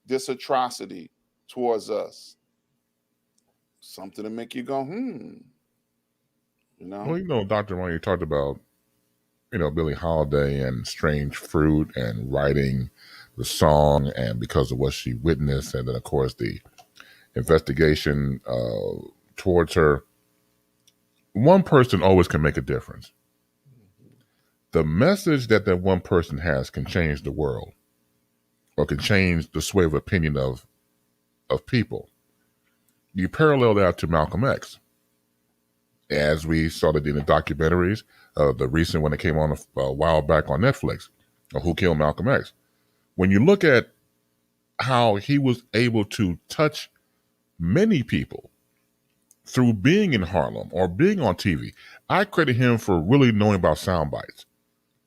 B: This atrocity towards us, something to make you go, you know.
A: Well, you know, Dr. Ron, you talked about, you know, Billie Holiday and Strange Fruit and writing the song and because of what she witnessed. And then, of course, the investigation towards her. One person always can make a difference. The message that one person has can change the world or can change the sway of opinion of people. You parallel that to Malcolm X. As we saw that in the documentaries, the recent one that came on a while back on Netflix, Who Killed Malcolm X. When you look at how he was able to touch many people through being in Harlem or being on TV, I credit him for really knowing about sound bites.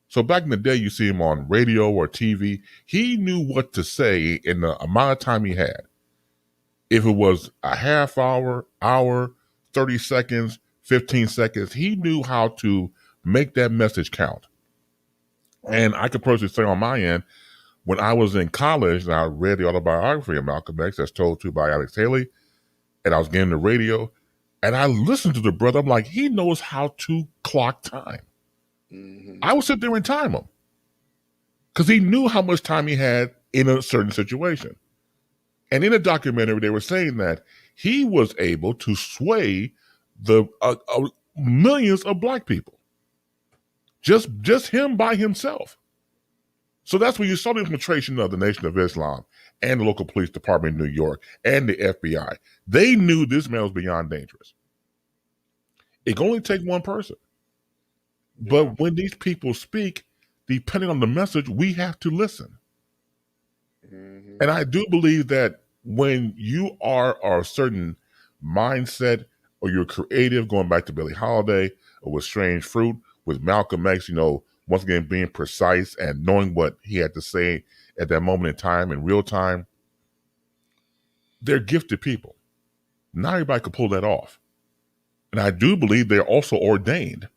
A: So back in the day, you see him on radio or TV, he knew what to say in the amount of time he had. If it was a half hour, 30 seconds, 15 seconds, he knew how to make that message count. And I could personally say on my end, when I was in college and I read the autobiography of Malcolm X that's told to by Alex Haley, and I was getting the radio, and I listened to the brother, I'm like, he knows how to clock time.
B: Mm-hmm.
A: I would sit there and time him because he knew how much time he had in a certain situation. And in a documentary, they were saying that he was able to sway the millions of black people, just him by himself. So that's when you saw the infiltration of the Nation of Islam and the local police department in New York and the FBI. They knew this man was beyond dangerous. It can only take one person.
B: Yeah.
A: But when these people speak, depending on the message, we have to listen.
B: Mm-hmm.
A: And I do believe that when you are a certain mindset or you're creative, going back to Billie Holiday or with Strange Fruit, with Malcolm X, you know, once again being precise and knowing what he had to say at that moment in time, in real time, they're gifted people. Not everybody can pull that off. And I do believe they're also ordained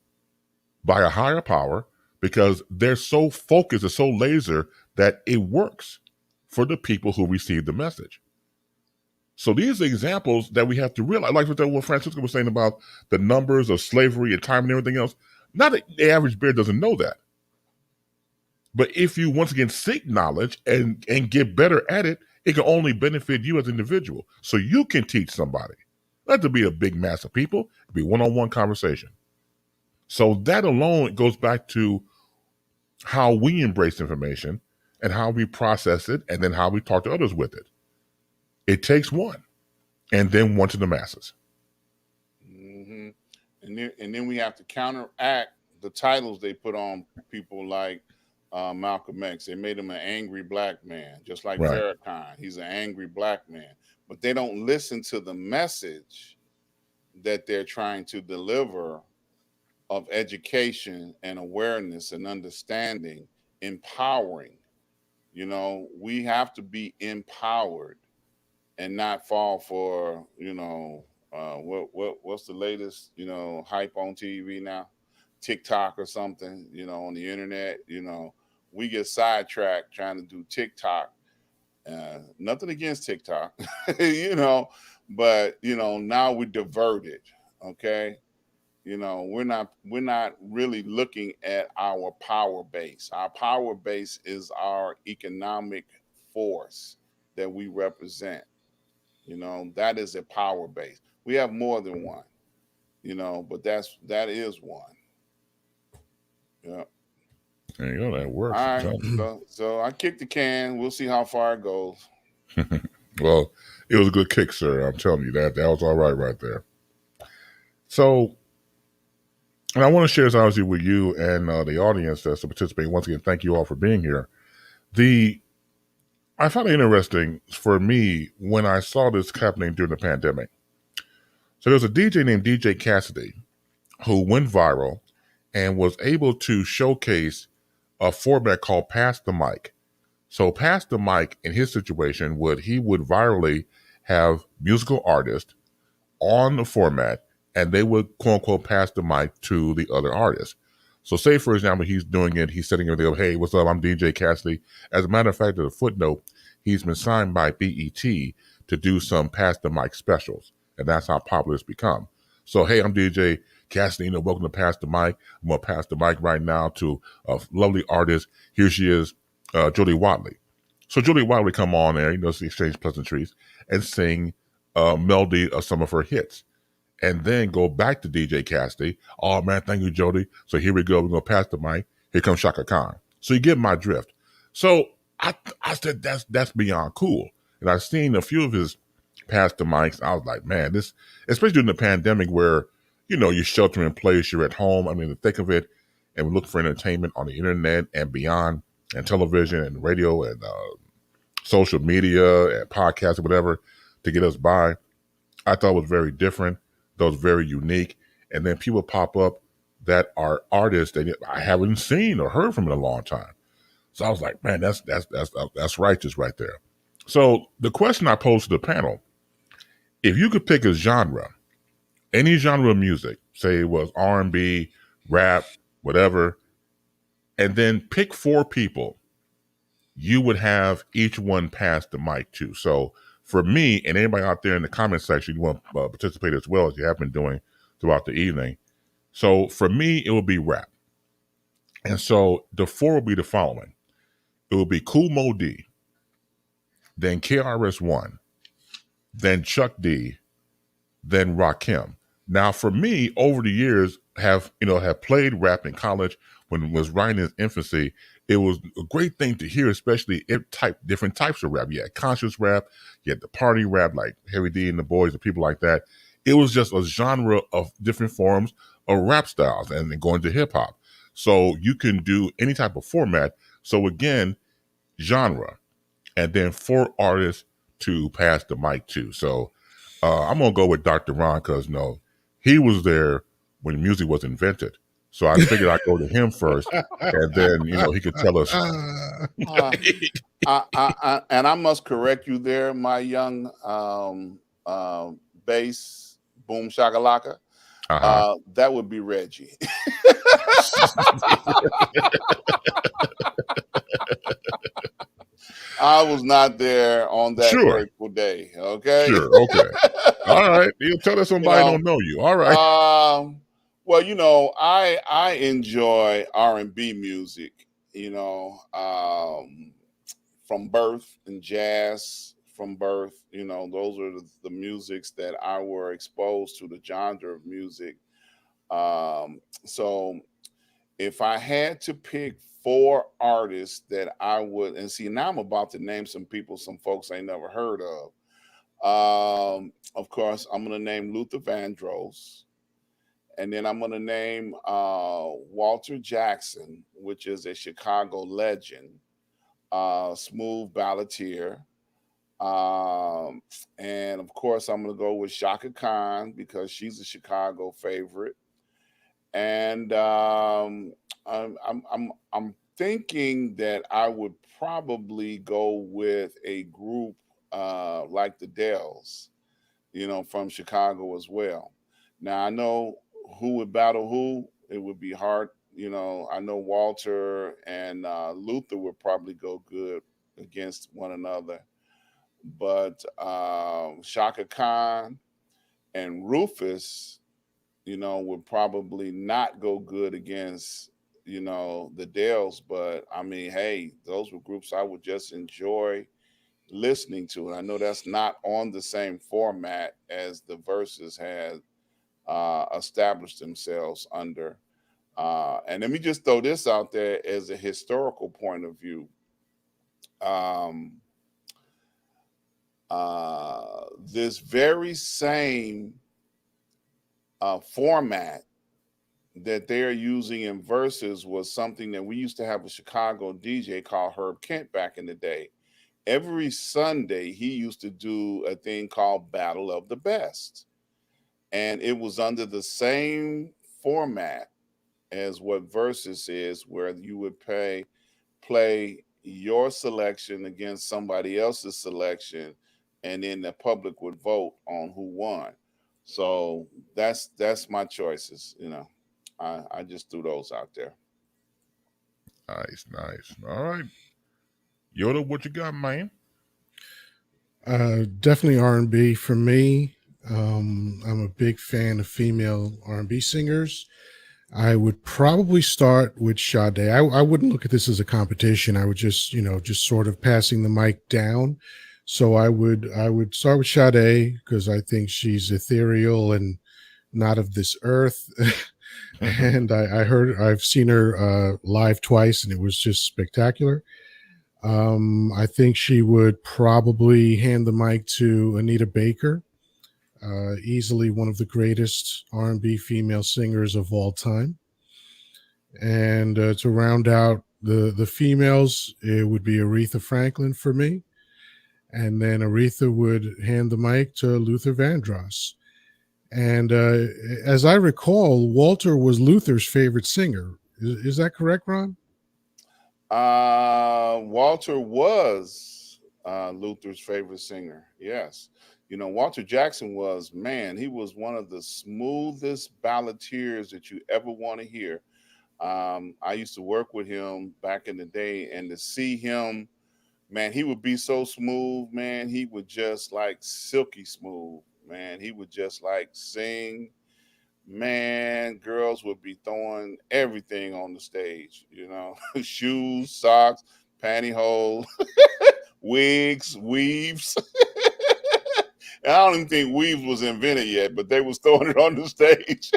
A: by a higher power because they're so focused and so laser that it works for the people who receive the message. So these are examples that we have to realize, like what Francisco was saying about the numbers of slavery and time and everything else. Not that the average bear doesn't know that. But if you once again seek knowledge and get better at it, it can only benefit you as an individual. So you can teach somebody. Not to be a big mass of people, it be one-on-one conversation. So that alone goes back to how we embrace information and how we process it and then how we talk to others with it. It takes one, and then one to the masses.
B: Mm-hmm. And then we have to counteract the titles they put on people like Malcolm X. They made him an angry black man, just like
A: Right.
B: Farrakhan. He's an angry black man. But they don't listen to the message that they're trying to deliver of education and awareness and understanding, empowering. You know, we have to be empowered and not fall for, what's the latest, hype on TV now? TikTok or something, on the internet. We get sidetracked trying to do TikTok. Nothing against TikTok, but now we're diverted. Okay. We're not really looking at our power base. Our power base is our economic force that we represent. That is a power base. We have more than one, but that is one. Yeah.
A: There you go. That works.
B: All right. So I kicked the can. We'll see how far it goes.
A: Well, it was a good kick, sir. I'm telling you that was all right there. So, and I want to share this obviously with you and the audience that's participating. Once again, thank you all for being here. I found it interesting for me when I saw this happening during the pandemic. So there's a DJ named DJ Cassidy who went viral and was able to showcase a format called Pass the Mic. So Pass the Mic in his situation he would virally have musical artists on the format and they would quote unquote pass the mic to the other artists. So say for example, he's doing it, he's setting everything up, hey, what's up, I'm DJ Cassidy. As a matter of fact, as a footnote, he's been signed by BET to do some Pass the Mic specials. And that's how popular it's become. So, hey, I'm DJ Cassidy, welcome to Pass the Mic. I'm going to pass the mic right now to a lovely artist. Here she is, Jody Watley. So Jody Watley come on there, exchange pleasantries and sing a melody of some of her hits. And then go back to DJ Cassidy. Oh, man, thank you, Jody. So here we go. We're going to pass the mic. Here comes Shaka Khan. So you get my drift. So I said, that's beyond cool. And I've seen a few of his pass the mics. I was like, man, this, especially during the pandemic where, you're sheltering in place, you're at home. I mean, the thick of it. And we look for entertainment on the internet and beyond, and television and radio and social media and podcasts or whatever to get us by. I thought it was very different. That was very unique. And then people pop up that are artists that I haven't seen or heard from in a long time. So I was like, man, that's righteous right there. So the question I posed to the panel, if you could pick a genre, any genre of music, say it was R&B, rap, whatever, and then pick 4 people you would have each one pass the mic to. So for me, and anybody out there in the comment section, you want to participate as well as you have been doing throughout the evening. So for me, it would be rap. And so the 4 will be the following. It will be Kool Moe Dee, then KRS-One, then Chuck D, then Rakim. Now for me, over the years, have played rap in college when it was right in its infancy. It was a great thing to hear, especially different types of rap. You had conscious rap, you had the party rap like Heavy D and the Boys and people like that. It was just a genre of different forms of rap styles and then going to hip hop. So you can do any type of format. So again, genre, and then 4 artists to pass the mic to. So I'm going to go with Dr. Ron because he was there when music was invented. So I figured I'd go to him first, and then he could tell us.
B: And I must correct you there, my young bass BoomShockalaka. That would be Reggie. I was not there on that
A: Sure,
B: grateful day. Okay.
A: sure, okay. All right. You tell us
B: you
A: somebody
B: know,
A: don't know you. All right.
B: well, I enjoy R&B music, from birth, and jazz from birth. Those are the musics that I were exposed to, the genre of music. So if I had to pick four artists that I would, and see, now I'm about to name some people, some folks I never heard of. Of course, I'm going to name Luther Vandross, and then I'm going to name Walter Jackson, which is a Chicago legend, smooth balladeer. Um, and of course, I'm going to go with Shaka Khan because she's a Chicago favorite. And I'm thinking that I would probably go with a group like the Dells, from Chicago as well. Now I know who would battle who. It would be hard. I know Walter and Luther would probably go good against one another, but Shaka Khan and Rufus, would probably not go good against, the Dells. But I mean, hey, those were groups I would just enjoy listening to. And I know that's not on the same format as the Verses had established themselves under. And let me just throw this out there as a historical point of view. Um, this very same format that they're using in Verses was something that we used to have a Chicago DJ called Herb Kent back in the day. Every Sunday, he used to do a thing called Battle of the Best. And it was under the same format as what Versus is, where you would play your selection against somebody else's selection, and then the public would vote on who won. So that's my choices. I just threw those out there.
A: Nice, nice. All right. Yoda, what you got, man?
C: Definitely R&B for me. I'm a big fan of female R&B singers. I would probably start with Sade. I wouldn't look at this as a competition. I would just, just sort of passing the mic down. So I would start with Sade because I think she's ethereal and not of this earth. And I've seen her live twice, and it was just spectacular. I think she would probably hand the mic to Anita Baker, easily one of the greatest R&B female singers of all time. And to round out the females, it would be Aretha Franklin for me. And then Aretha would hand the mic to Luther Vandross. And as I recall, Walter was Luther's favorite singer. Is that correct, Ron?
B: Walter was Luther's favorite singer. Yes. Walter Jackson was, man, he was one of the smoothest balladeers that you ever want to hear. I used to work with him back in the day, and to see him, man, he would be so smooth, man. He would just like silky smooth, man. He would just like sing, man. Girls would be throwing everything on the stage, shoes, socks, pantyhose, wigs, weaves. And I don't even think weaves was invented yet, but they was throwing it on the stage.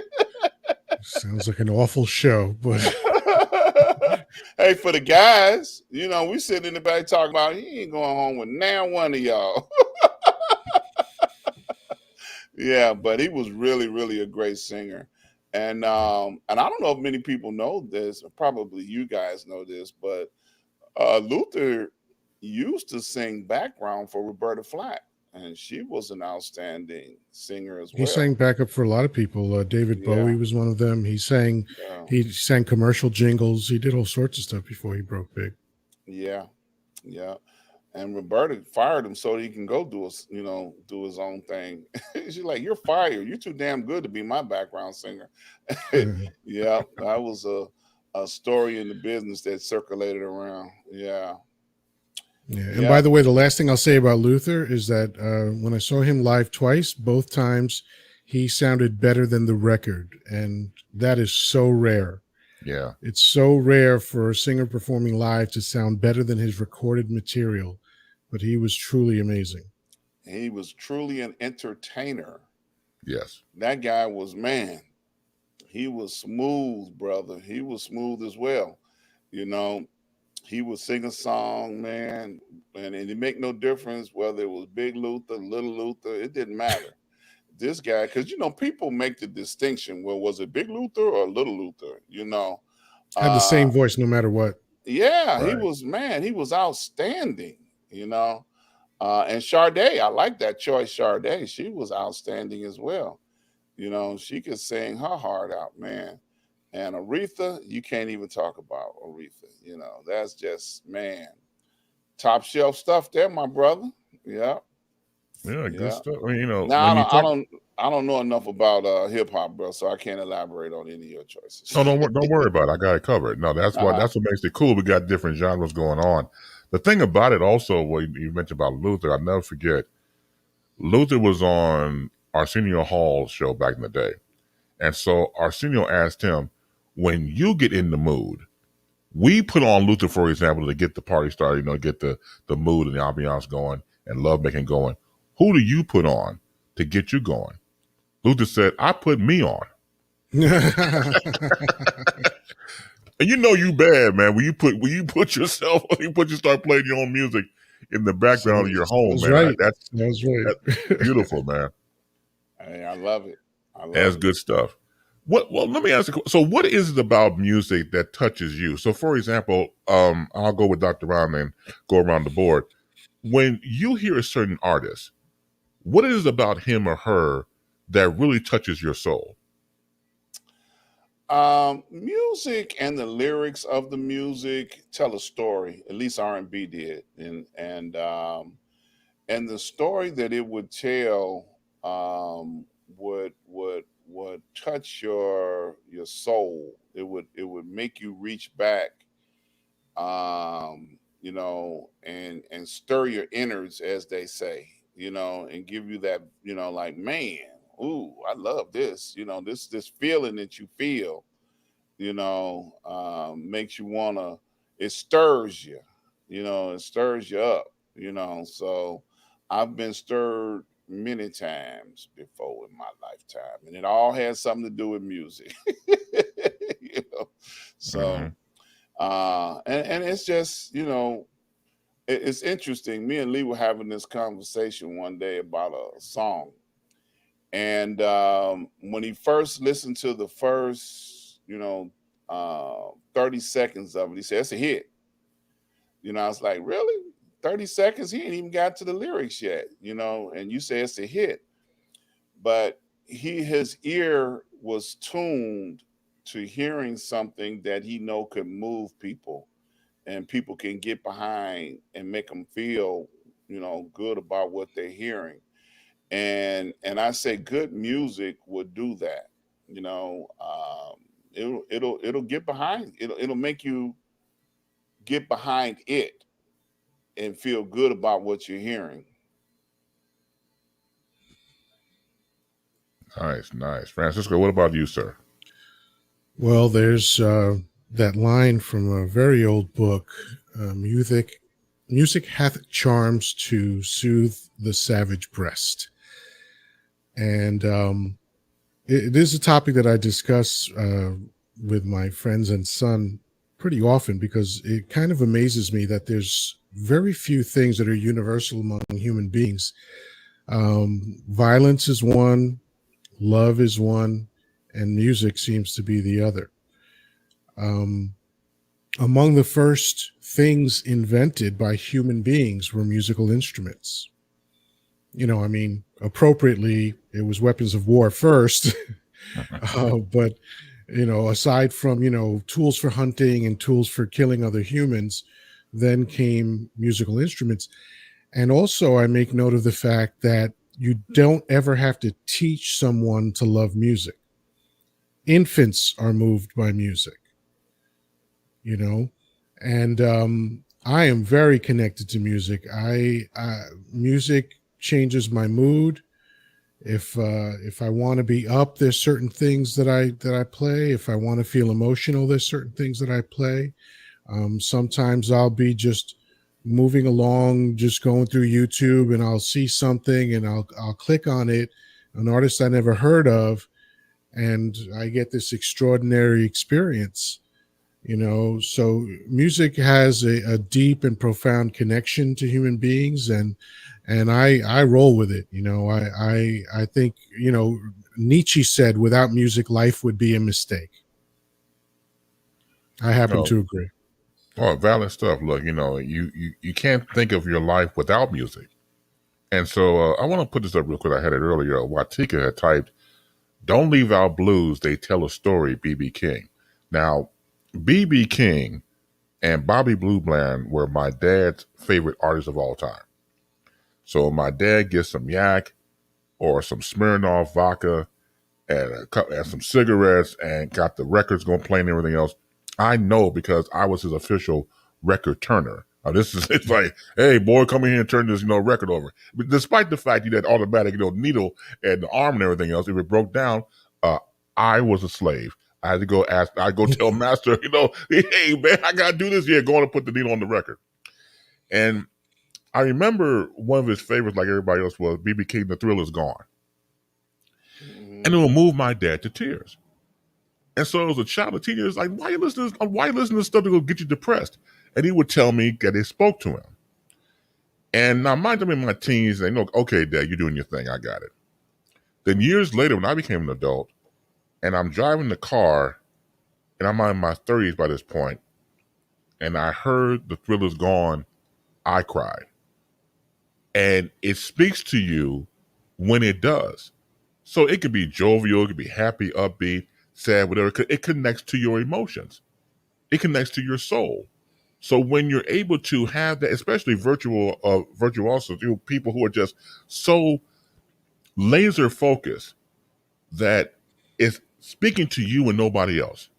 C: Sounds like an awful show, but
B: Hey, for the guys, we sitting in the back talking about he ain't going home with now one of y'all. Yeah, but he was really, really a great singer. And I don't know if many people know this, or probably you guys know this, but Luther used to sing background for Roberta Flack, and she was an outstanding singer as
C: he sang
B: well.
C: backup for a lot of people. David
B: Yeah,
C: Bowie was one of them.
B: yeah,
C: He sang commercial jingles. He did all sorts of stuff before he broke big.
B: yeah, yeah. And Roberta fired him so he can go do his own thing. She's like, "You're fired. You're too damn good to be my background singer." Yeah, that was a story in the business that circulated around. Yeah.
C: Yeah. And by
B: Yeah,
C: the way, the last thing I'll say about Luther is that when I saw him live twice, both times he sounded better than the record. And that is so rare.
A: Yeah.
C: It's so rare for a singer performing live to sound better than his recorded material. But he was truly amazing.
B: he was truly an entertainer.
A: Yes.
B: That guy was, man, he was smooth, brother. He was smooth as well. You know, he would sing a song, man, and it make no difference whether it was Big Luther, Little Luther. It didn't matter. This guy, because people make the distinction. Well, was it Big Luther or Little Luther?
C: Had the
B: Uh,
C: same voice no matter what.
B: yeah, he
A: Right.
B: was, man. He was outstanding. And Sade, I like that choice. Sade, she was outstanding as well. She could sing her heart out, man. And Aretha, you can't even talk about Aretha. That's just, man, top shelf stuff there, my brother. Yeah,
A: Yeah. Good
B: yeah.
A: stuff. I mean,
B: Now
A: when you talk,
B: I don't know enough about hip hop, bro, so I can't elaborate on any of your choices.
A: no, don't worry about it. I got it covered. No,
B: Uh-huh.
A: that's what makes it cool. We got different genres going on. The thing about it also, what you mentioned about Luther, I'll never forget. Luther was on Arsenio Hall's show back in the day. And so Arsenio asked him, when you get in the mood, we put on Luther, for example, to get the party started, get the mood and the ambiance going and love making going. Who do you put on to get you going? Luther said, I put me on. And you bad, man. When you start playing your own music in the background of your home,
C: Sounds
A: man.
C: right.
A: That's
C: Sounds
A: that's
C: right.
A: beautiful, man.
B: Hey, I love it. I
A: That's
B: love it.
A: good stuff. Well, let me ask you. So, what is it about music that touches you? So, for example, I'll go with Dr. Ron and go around the board. When you hear a certain artist, what is it about him or her that really touches your soul?
B: Music and the lyrics of the music tell a story. At least R&B did, and the story that it would tell would touch your soul. It would make you reach back, and stir your innards, as they say, and give you that, like, man, ooh, I love this. This feeling that you feel, makes you wanna. It stirs you. It stirs you up. So I've been stirred many times before in my lifetime, and it all has something to do with music. you know. So,
A: Mm-hmm.
B: and it's just, it's interesting. Me and Lee were having this conversation one day about a song, and when he first listened to the first, 30 seconds of it, he said, "It's a hit." I was like, "Really? 30 seconds? He ain't even got to the lyrics yet, and you say it's a hit." But his ear was tuned to hearing something that he know could move people, and people can get behind and make them feel, good about what they're hearing. And I say good music would do that. It'll get behind. It'll make you get behind it and feel good about what you're hearing.
A: Nice, nice. Francisco, what about you, sir?
C: Well, there's that line from a very old book, music hath charms to soothe the savage breast. And it is a topic that I discuss with my friends and son pretty often, because it kind of amazes me that there's very few things that are universal among human beings. Violence is one, love is one, and music seems to be the other. Um, Among the first things invented by human beings were musical instruments. I mean, appropriately, it was weapons of war first, but aside from tools for hunting and tools for killing other humans, then came musical instruments. And also, I make note of the fact that you don't ever have to teach someone to love music. Infants are moved by music, you know, and I am very connected to music. Music changes my mood. If I want to be up, there's certain things that I play. If I want to feel emotional, there's certain things that I play. Sometimes I'll be just moving along, just going through YouTube, and I'll see something, and I'll click on it, an artist I never heard of, and I get this extraordinary experience. So music has a deep and profound connection to human beings, and I roll with it. I think Nietzsche said, "Without music, life would be a mistake." I happen
A: No,
C: to agree.
A: oh, valid stuff. Look, you can't think of your life without music. And so I want to put this up real quick. I had it earlier. Watika had typed, "Don't leave out blues. They tell a story." BB King. Now, BB King and Bobby Blue Bland were my dad's favorite artists of all time. So my dad gets some yak or some Smirnoff vodka and some cigarettes and got the records going playing and everything else. I know because I was his official record turner. This is it's like, hey boy, come in here and turn this record over. But despite the fact you had automatic needle and the arm and everything else, if it broke down, I was a slave. I had to go ask. I go tell master, hey man, I gotta do this. Yeah, going to put the needle on the record. And I remember one of his favorites, like everybody else, was BB King. The Thrill Is Gone, and it will move my dad to tears. And so as a child, a teenager, like, why you listening to stuff that will get you depressed? And he would tell me that it spoke to him. And now, mind them in my teens, they know, okay, Dad, you're doing your thing. I got it. Then years later, when I became an adult, and I'm driving the car, and I'm in my 30s by this point, and I heard The Thrill Is Gone, I cried. And it speaks to you when it does. So it could be jovial, it could be happy, upbeat, sad, whatever. It connects to your emotions. It connects to your soul. So when you're able to have that, especially virtuosos, people who are just so laser focused that it's speaking to you and nobody else.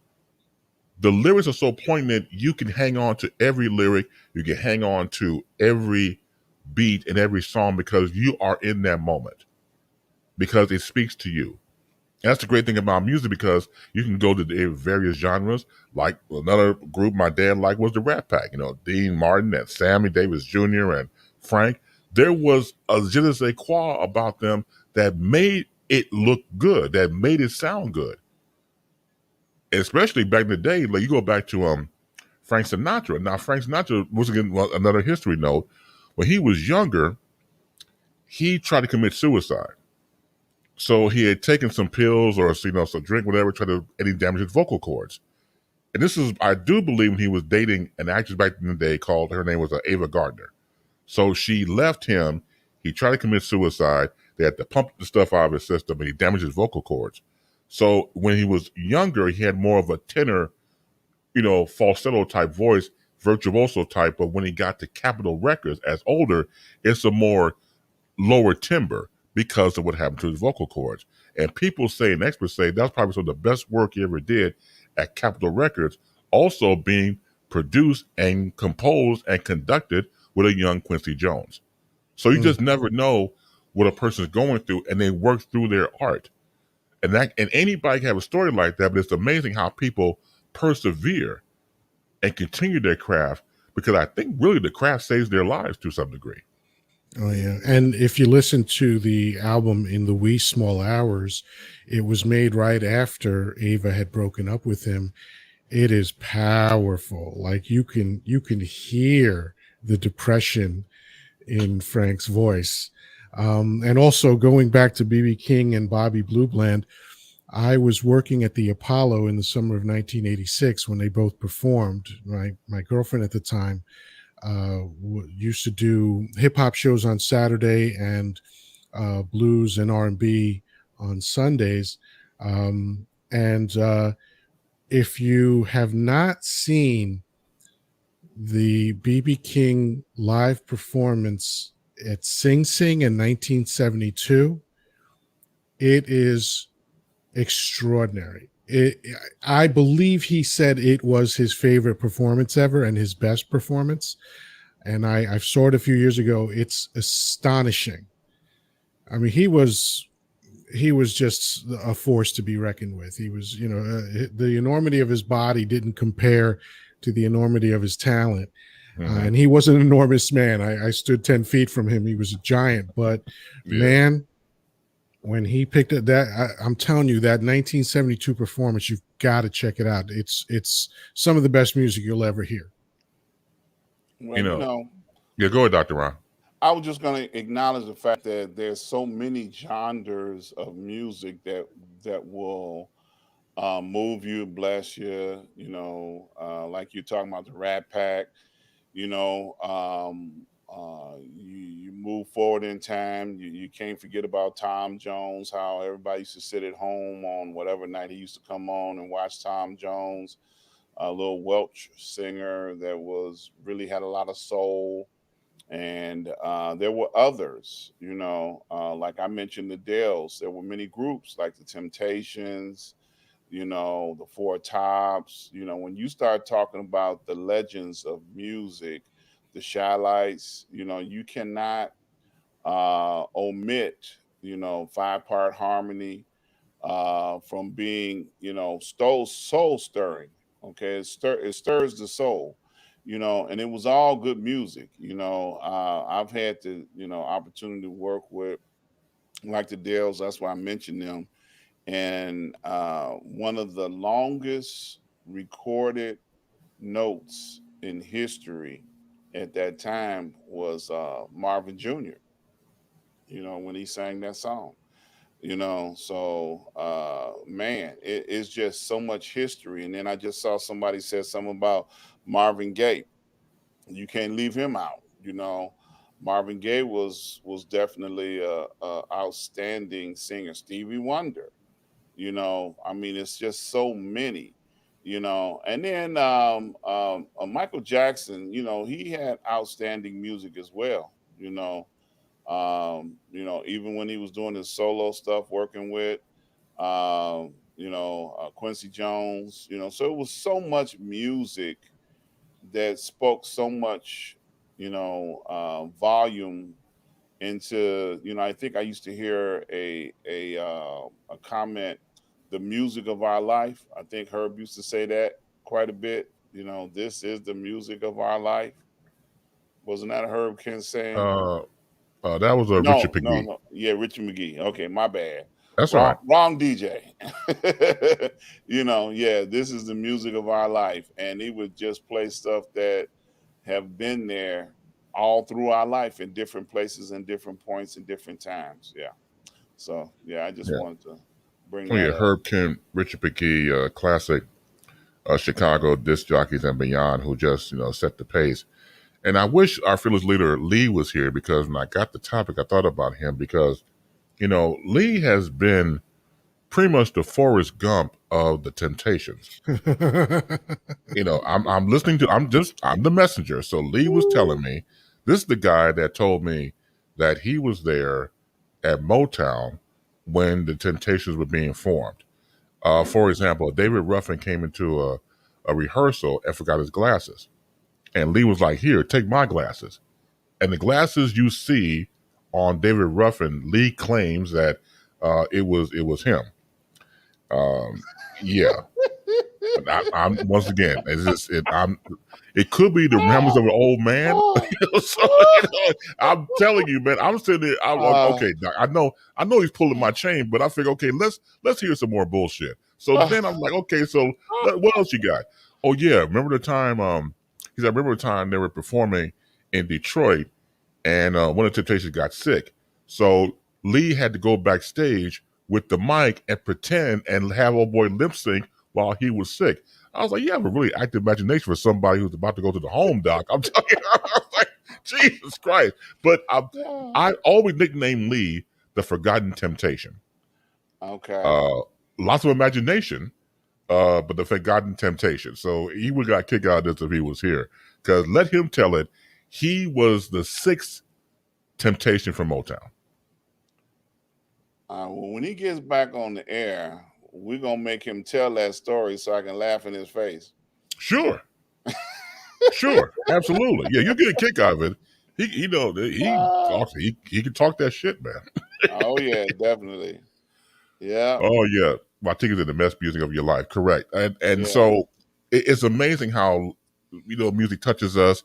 A: The lyrics are so poignant, you can hang on to every lyric, you can hang on to every beat and every song because you are in that moment, because it speaks to you. And that's the great thing about music, because you can go to the various genres. Like another group my dad liked was the Rat Pack. Dean Martin and Sammy Davis Jr. and Frank. There was a je ne sais quoi about them that made it look good, that made it sound good. Especially back in the day, like you go back to Frank Sinatra. Now Frank Sinatra was, again, another history note. When he was younger, he tried to commit suicide. So he had taken some pills or some drink, whatever, and he damaged his vocal cords. And this is, I do believe, when he was dating an actress back in the day called, her name was Ava Gardner. So she left him. He tried to commit suicide. They had to pump the stuff out of his system, and he damaged his vocal cords. So when he was younger, he had more of a tenor, falsetto type voice, virtuoso type. But when he got to Capitol Records as older, it's a more lower timbre because of what happened to his vocal cords. And people say, and experts say, that's probably some of the best work he ever did at Capitol Records, also being produced and composed and conducted with a young Quincy Jones. So you just never know what a person's going through, and they work through their art. And anybody can have a story like that, but it's amazing how people persevere and continue their craft, because I think really the craft saves their lives to some degree.
C: Oh yeah, and if you listen to the album In the Wee Small Hours, it was made right after Ava had broken up with him. It is powerful. Like you can hear the depression in Frank's voice. And also going back to BB King and Bobby Blue Bland, I was working at the Apollo in the summer of 1986 when they both performed. My girlfriend at the time used to do hip hop shows on Saturday and blues and R&B on Sundays. And if you have not seen the BB King live performance at Sing Sing in 1972, it is extraordinary. I believe he said it was his favorite performance ever and his best performance. And I saw it a few years ago. It's astonishing. I mean, he was just a force to be reckoned with. He was, the enormity of his body didn't compare to the enormity of his talent. And he was an enormous man. I stood 10 feet from him. He was a giant, but man, when he picked up I'm telling you, that 1972 performance, you've got to check it out. It's some of the best music you'll ever hear.
B: Well,
A: yeah, go ahead, Dr. Ron.
B: I was just going to acknowledge the fact that there's so many genres of music that will move you, bless you. Like you're talking about the Rat Pack. You move forward in time. You can't forget about Tom Jones. How everybody used to sit at home on whatever night he used to come on and watch Tom Jones, a little Welsh singer that was really had a lot of soul. And there were others, like I mentioned the Dells. There were many groups like the Temptations, the Four Tops. When you start talking about the legends of music, the Shy-Lights, you cannot omit, five-part harmony from being, soul stirring. Okay, it stirs the soul, and it was all good music. I've had the opportunity to work with like the Dells. That's why I mentioned them. And one of the longest recorded notes in history at that time was Marvin Jr. When he sang that song. So man, it's just so much history. And then I just saw somebody said something about Marvin Gaye. You can't leave him out. Marvin Gaye was definitely a outstanding singer. Stevie Wonder. I mean, it's just so many. And then Michael Jackson. He had outstanding music as well. Even when he was doing his solo stuff, working with Quincy Jones. So it was so much music that spoke so much, volume into. I think I used to hear a comment, the music of our life. I think Herb used to say that quite a bit. This is the music of our life. Wasn't that a Herb Kent saying?
A: That was a Richard
B: No, no,
A: McGee.
B: no. Yeah, Richard McGee. Okay, my bad.
A: That's all
B: Wrong,
A: right.
B: wrong DJ. Yeah, this is the music of our life. And he would just play stuff that have been there all through our life in different places and different points and different times. Yeah. So, yeah, I just
A: Yeah.
B: wanted to bring
A: Oh
B: that
A: yeah,
B: up.
A: Herb Kent, Richard McGee, classic Chicago disc jockeys and beyond, who just set the pace. And I wish our fearless leader Lee was here, because when I got the topic, I thought about him, because Lee has been pretty much the Forrest Gump of the Temptations. I'm listening to. I'm the messenger. So Lee was telling me, this is the guy that told me that he was there at Motown when the Temptations were being formed. For example, David Ruffin came into a rehearsal and forgot his glasses. And Lee was like, "Here, take my glasses." And the glasses you see on David Ruffin, Lee claims that it was him. Yeah. I'm once again, it's just it could be the remembrance of an old man. So I'm telling you, man, I'm sitting there. I'm like, okay, Doc, I know he's pulling my chain, but I figure, okay, let's hear some more bullshit. So then I'm like, okay, so what else you got? Oh yeah, remember the time? He said, remember the time they were performing in Detroit, and one of the Temptations got sick, so Lee had to go backstage with the mic and pretend and have old boy lip sync while he was sick. I was like, you have a really active imagination for somebody who's about to go to the home, doc. I'm telling you, I was like, Jesus Christ. But I always nicknamed Lee the Forgotten Temptation.
B: Okay.
A: Lots of imagination, but the Forgotten Temptation. So he would got kicked out of this if he was here. Because let him tell it, he was the sixth Temptation from Motown.
B: Well, when he gets back on the air, we're gonna make him tell that story so I can laugh in his face.
A: Sure. Sure. Absolutely. Yeah, you get a kick out of it. He can talk that shit, man.
B: Oh yeah, definitely. Yeah.
A: Oh yeah. I think it's the best music of your life. Correct. And
B: Yeah.
A: so it's amazing how music touches us.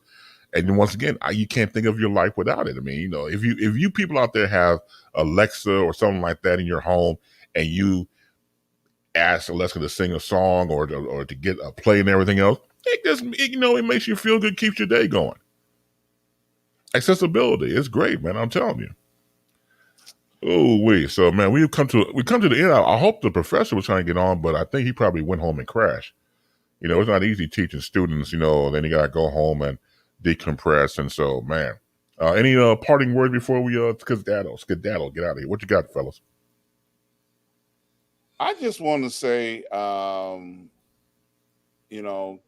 A: And once again, you can't think of your life without it. I mean, if you people out there have Alexa or something like that in your home, and you ask Alexa to sing a song or to get a play and everything else, it makes you feel good, keeps your day going. Accessibility is great, man. I'm telling you. Oh, so man, we come to the end. I hope the professor was trying to get on, but I think he probably went home and crashed. It's not easy teaching students. Then you gotta go home and decompress. And so, man, any parting words before we skedaddle, get out of here? What you got, fellas?
B: I just want to say,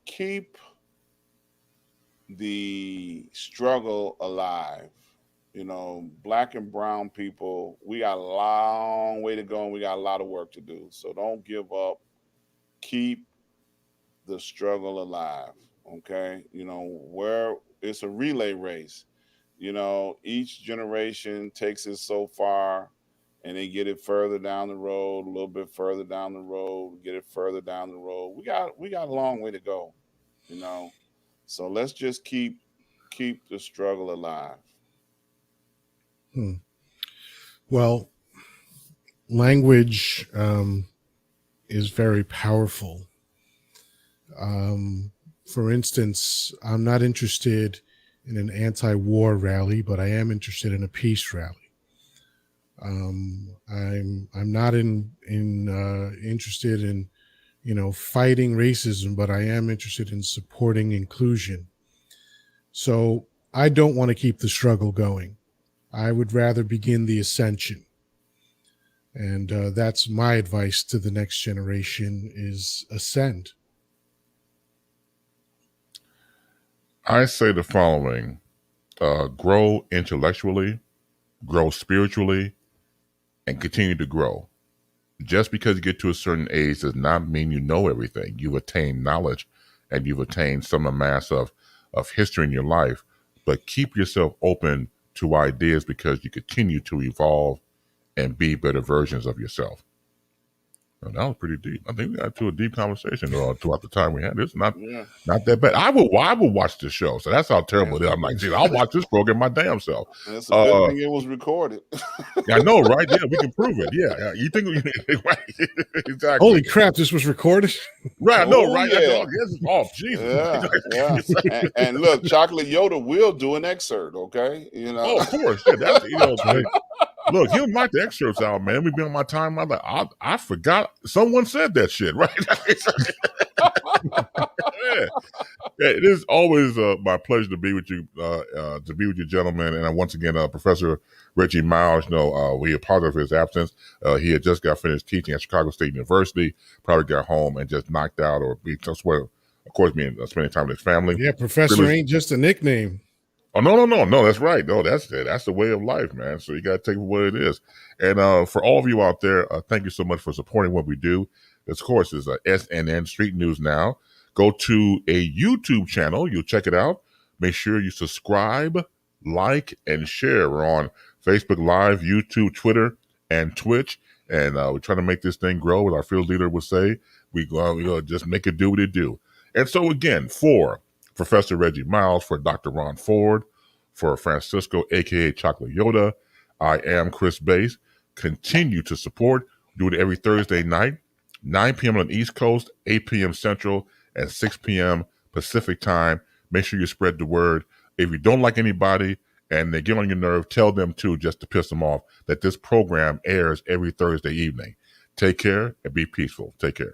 B: keep the struggle alive. Black and brown people, we got a long way to go and we got a lot of work to do. So don't give up. Keep the struggle alive. Okay. Where it's a relay race. Each generation takes it so far and they get it further down the road, a little bit further down the road, get it further down the road. We got a long way to go, So let's just keep the struggle alive.
C: Well, language is very powerful. For instance, I'm not interested in an anti-war rally, but I am interested in a peace rally. I'm not interested in fighting racism, but I am interested in supporting inclusion. So I don't want to keep the struggle going. I would rather begin the ascension. And that's my advice to the next generation is ascend.
A: I say the following: grow intellectually, grow spiritually, and continue to grow. Just because you get to a certain age does not mean you know everything. You've attained knowledge and you've attained some amass of history in your life, but keep yourself open to ideas because you continue to evolve and be better versions of yourself. Well, that was pretty deep. I think we got to a deep conversation throughout the time we had. It's not that bad. I will watch this show, so that's how terrible it is. I'm like, geez, I'll watch this program my damn self.
B: It's a good thing it was recorded.
A: I know, right? Yeah, we can prove it. Yeah. You think right? Exactly.
C: Holy crap, this was recorded.
A: Right, I know, right? Yeah. Oh, Jesus.
B: Yeah. And look, Chocolate Yoddah will do an excerpt, okay?
A: Oh, of course. Yeah, that's right. Look, he'll knock the excerpts out, man. We be on my time. I'm like, I forgot someone said that shit, right? Yeah. It is always my pleasure to be with you, gentlemen. And once again, Professor Reggie Miles. We apologize for his absence. He had just got finished teaching at Chicago State University. Probably got home and just knocked out, or of course, being spending time with his family.
C: Yeah, Professor ain't just a nickname.
A: Oh, no, that's right. No, that's it. That's the way of life, man. So you got to take it for what it is. And for all of you out there, thank you so much for supporting what we do. This, of course, is SNN Street News Now. Go to a YouTube channel. You'll check it out. Make sure you subscribe, like, and share. We're on Facebook Live, YouTube, Twitter, and Twitch. And we're trying to make this thing grow. As our field leader would say, we just make it do what it do. And so, again, for Professor Reggie Miles, for Dr. Ron Ford, for Francisco, a.k.a. Chocolate Yoddah, I am Chris Bass. Continue to support. Do it every Thursday night, 9 p.m. on the East Coast, 8 p.m. Central, and 6 p.m. Pacific time. Make sure you spread the word. If you don't like anybody and they get on your nerve, tell them too, just to piss them off, that this program airs every Thursday evening. Take care and be peaceful. Take care.